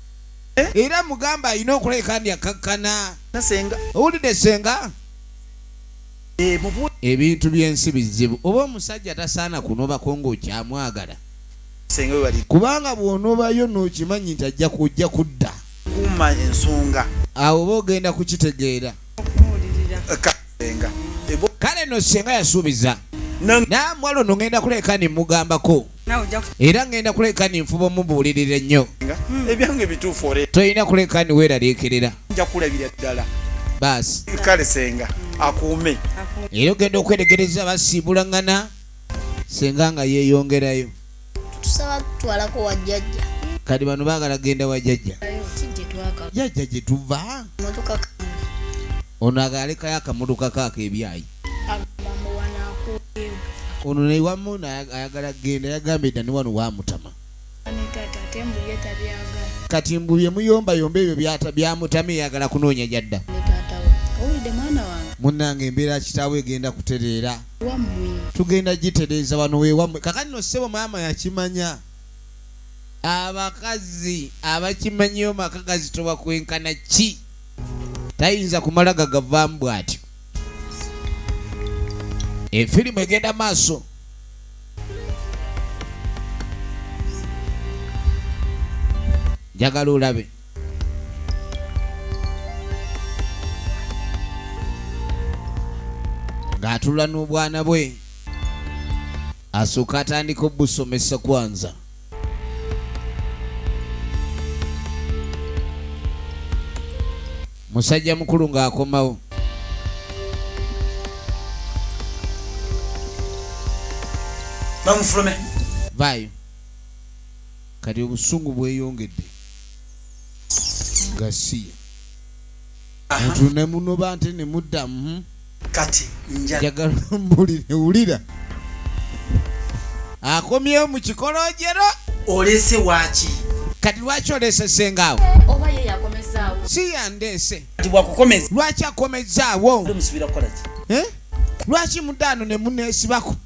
Speaker 1: era mugamba alina okulabika ndi akakkana owulidde senga ebintu by'ensi bizibu oba omusajja tasaana kunobako ng'okyamwagala kubanga bw'onobayo n'okimanyi nti ajja kujja kudda
Speaker 10: kuma ensonga
Speaker 1: awo oba ogenda kukitegeera kale no senga yasuubiza naamwalo no ngenda kuleka nimugambako era ngenda kuleka ninfuba omubuulirira ennyo
Speaker 10: ebyange bituufu
Speaker 1: tolina kuleka niweeraliikirira
Speaker 10: nja kulabira ddala
Speaker 1: baasi
Speaker 10: kale senga akuume
Speaker 1: era ogenda okweregereza basiibulangana senga nga yeeyongerayo
Speaker 6: tusaba kutwalako wajjajja
Speaker 1: kati bano baagala genda wajjajja jjajja gye tuva ono agalekayo akamotoka kaako ebyayi ono newamu ayagala genda yagambye dda ne wano wamutama kati mbu bye muyombayomba ebyo byamutama eyagala kunoonya jadda munnange embeera kitaawe egenda kutereera tugenda gitereeza wano wewammwe kakati no ssebo maama yakimanya abakazi abakimanyiyo maka gazitoba kwenkana ki tayinza kumala gagavaamu bw'atyo efirimu egenda maaso njagala olabe ng'atula n'obwana bwe asooka atandika obusomesa kwanza musajja mukulu ng'akomawo
Speaker 10: bamufulume
Speaker 1: vaayo kati obusungu bweyongedde gasiya muntu ne munoba nti ne mudda
Speaker 10: kati
Speaker 1: njagala mbulire wulira akomyewo mu kikolojero
Speaker 10: olese waaki
Speaker 1: kati lwaki olese sengaawo
Speaker 3: oba ye yakomezaawo
Speaker 1: si yandeese
Speaker 10: kati bwakukomeza
Speaker 1: lwaki akomezaawo
Speaker 10: musubira kukola ki
Speaker 1: lwaki mudaano ne muneesibako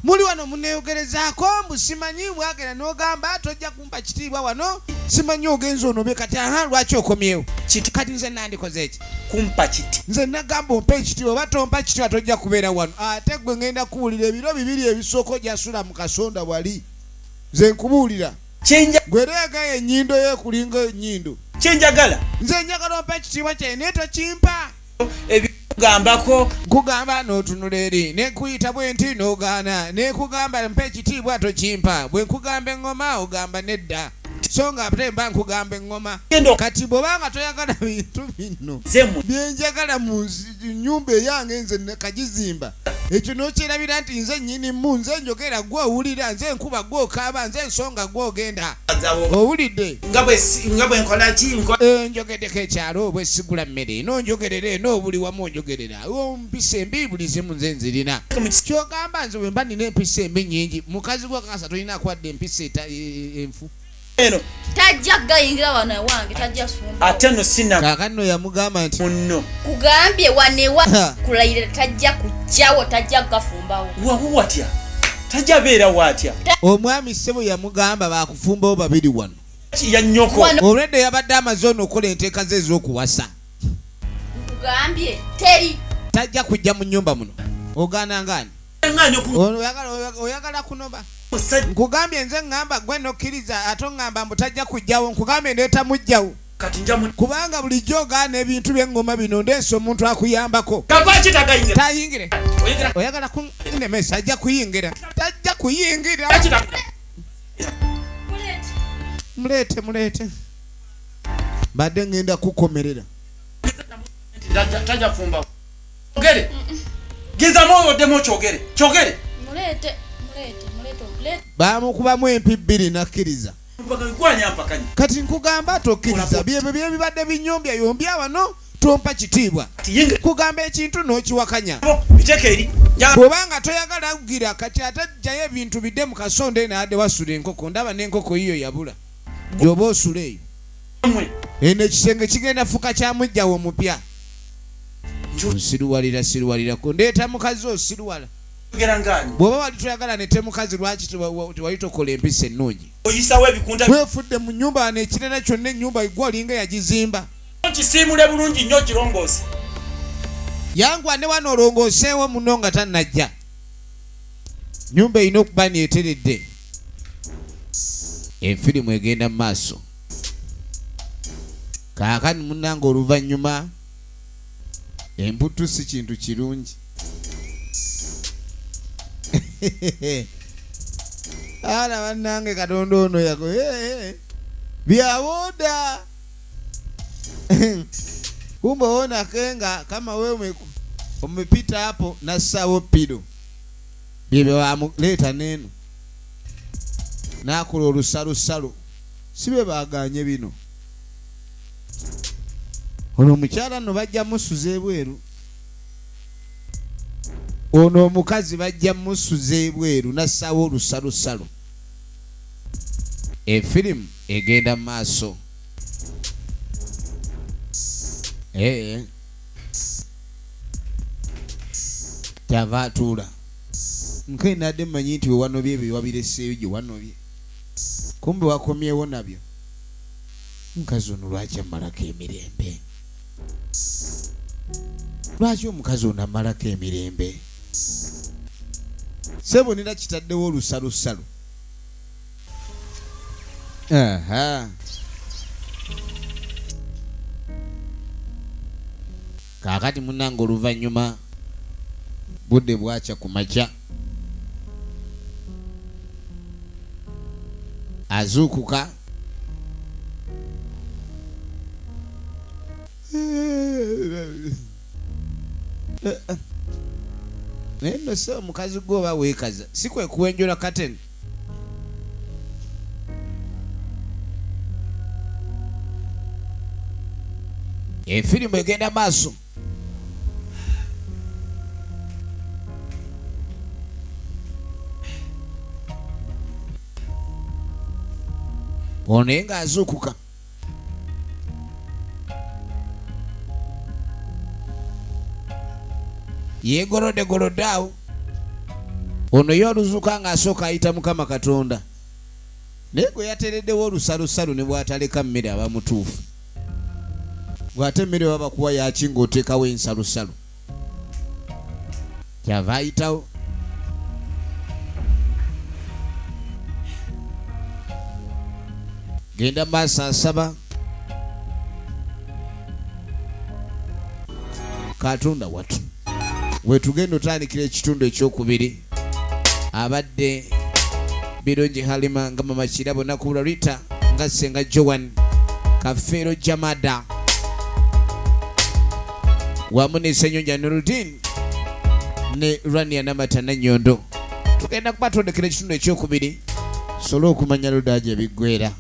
Speaker 1: muli wano muneeyogerezaako mbu simanyi bwagenda n'ogamba tojja kumpa kitiibwa wano simanyi ogenza onobe kati aha lwaki okomyewo kati nze nandikoze eki
Speaker 10: kumpa kiti
Speaker 1: nze nagamba ompa ekitiibwa oba tompa kitiibwa tojja kubeera wano ate gwe ngenda kuwulira ebiro 2 ebisooka ojasula mu kasonda wali nze nkubuulira gwereega ennyindo yekulinga ennyindo
Speaker 10: kyenjagala
Speaker 1: nze njagala ompa ekitiibwa kyaye naye tokimpa
Speaker 10: ebikugambako
Speaker 1: nkugamba n'otunula eri nekuyita bwe nti n'ogaana nekugamba mpa ekitiibwa tokimpa bwe nkugamba eŋŋoma ogamba nedda so nga ate mba nkugamba eŋŋoma kati bw'obanga toyagala bintu bino byenjagala mu nnyumba eyange nze nakagizimba ekyo n'okyerabira nti nze nnyinimu nze njogera gwe owulira nze nkuba gwe okaaba nze ensonga gwe ogenda owulidde
Speaker 10: nga bwe nkola ki
Speaker 1: njogeddeko ekyalo bwe sigula mmere n'onjogerera n'obuli wamu onjogerera mpisa embi buli zimu nze nzirina kyogamba nze bwe mba nina empisa embi nnyingi mukazi gwe kansa tolina akwadde empisa enfu
Speaker 3: eno tajja gayingira wano ewange tajja sumba
Speaker 10: ate no sina
Speaker 1: kakano yamugamba nti
Speaker 10: muno
Speaker 3: kugambye wanewa kulayira tajja kujjawo tajja gafumbawo
Speaker 10: wawu watya tajja beera watya
Speaker 1: omwami ssebo yamugamba bakufumbawo babiri wano
Speaker 10: ya nnyoko
Speaker 1: olwedde yabadde amaze ono okola enteeka ze ez'okuwasa
Speaker 3: kugambye teri
Speaker 1: tajja kujja mu nnyumba muno ogaana ngaani oyagala kunoba nkugambye nze ngamba gwe nokkiriza ate ngamba mbu tajja kujjawo nkugambye ndeeta mujjawo kubanga bulijjo ogaana ebintu by'eŋŋoma bino ndeesa omuntu akuyambako tayingire oyagala kunemesa ajja kuyingira tajja kuyingira muleete badde ngenda kukomerera
Speaker 10: tajja fumbawo ogere gezamu oddemu kyogere
Speaker 1: bamukubamu empi 2 nakkiriza kati nkugamba tokkiriza byebyo byebibadde binyombya yombya wano tompa kitiibwa kugamba ekintu n'okiwakanya bw'obanga toyagala kugira kati ate jjayo ebintu bidde mu kasonda eno adde wasula enkoko ndaba n'enkoko yiyo yabula gyoba osula eyo eno ekisenge kigenda fuka kyamujjawo omupya siruwalirako ndeeta mukazi osiruwala bw'oba wali toyagala nete mukazi lwaki tewali tokola empisa ennungi wefudde mu nnyumba wano ekirala kyonna ennyumba gwe olinga yagizimba
Speaker 10: kisiimule bulungi nnyo kirongoose
Speaker 1: yangwa ne wano olongooseewo muno nga tannajja nnyumba erina okuba neeteredde enfirimu egenda mu maaso kaakani munnanga oluvannyuma emputu si kintu kirungi ala bannange katonda ono yako byawoda kumbe ona kenga kama wewe umepita hapo na sawo pido bibe wamuleta neno nakulo olusalusalo sibe baganye bino ono mukyala no bajja musuze ebweru ono omukazi bajja musuze ebweru nassawo olusalusalo efirimu egenda maaso kyava atuula nkenadde mmanyi nti wewanobye ebyo wabireseeyo gye wanobye kumbe wakomyewo nabyo mukazi ono lwaki amalako emirembe lwaki omukazi ono amalako emirembe sebonera kitaddewo olusalusalo kaakati munange oluvannyuma budde bwakya ku makya azuukuka naye nno se omukazi gwe oba weekaza si kwe kuwenjola kateni efirimu egenda maaso ono naye ng'azuukuka yeegolodde awo ono ye oluzuuka ng'asooka ayita mukama katonda naye gwe yatereddewo olusalusalu ne bw'ataleka mmere aba mutuufu. Bw'ate emmere baba kuwa yaki ng'oteekawo ensalusalu kyava ayitawo. Genda maaso asaba Katonda watu wetugenda otandikira ekitundu ekyokubiri abadde Birungi Halima nga Mama Kirabo Nakubula Rita nga Senga Joan Kafeero Jamada wamu ne Ssenyonja Nuruddin ne Rania Namata Nannyondo. Tugenda kubatondekera ekitundu ekyokubiri solo okumanya Ludaja biggwera.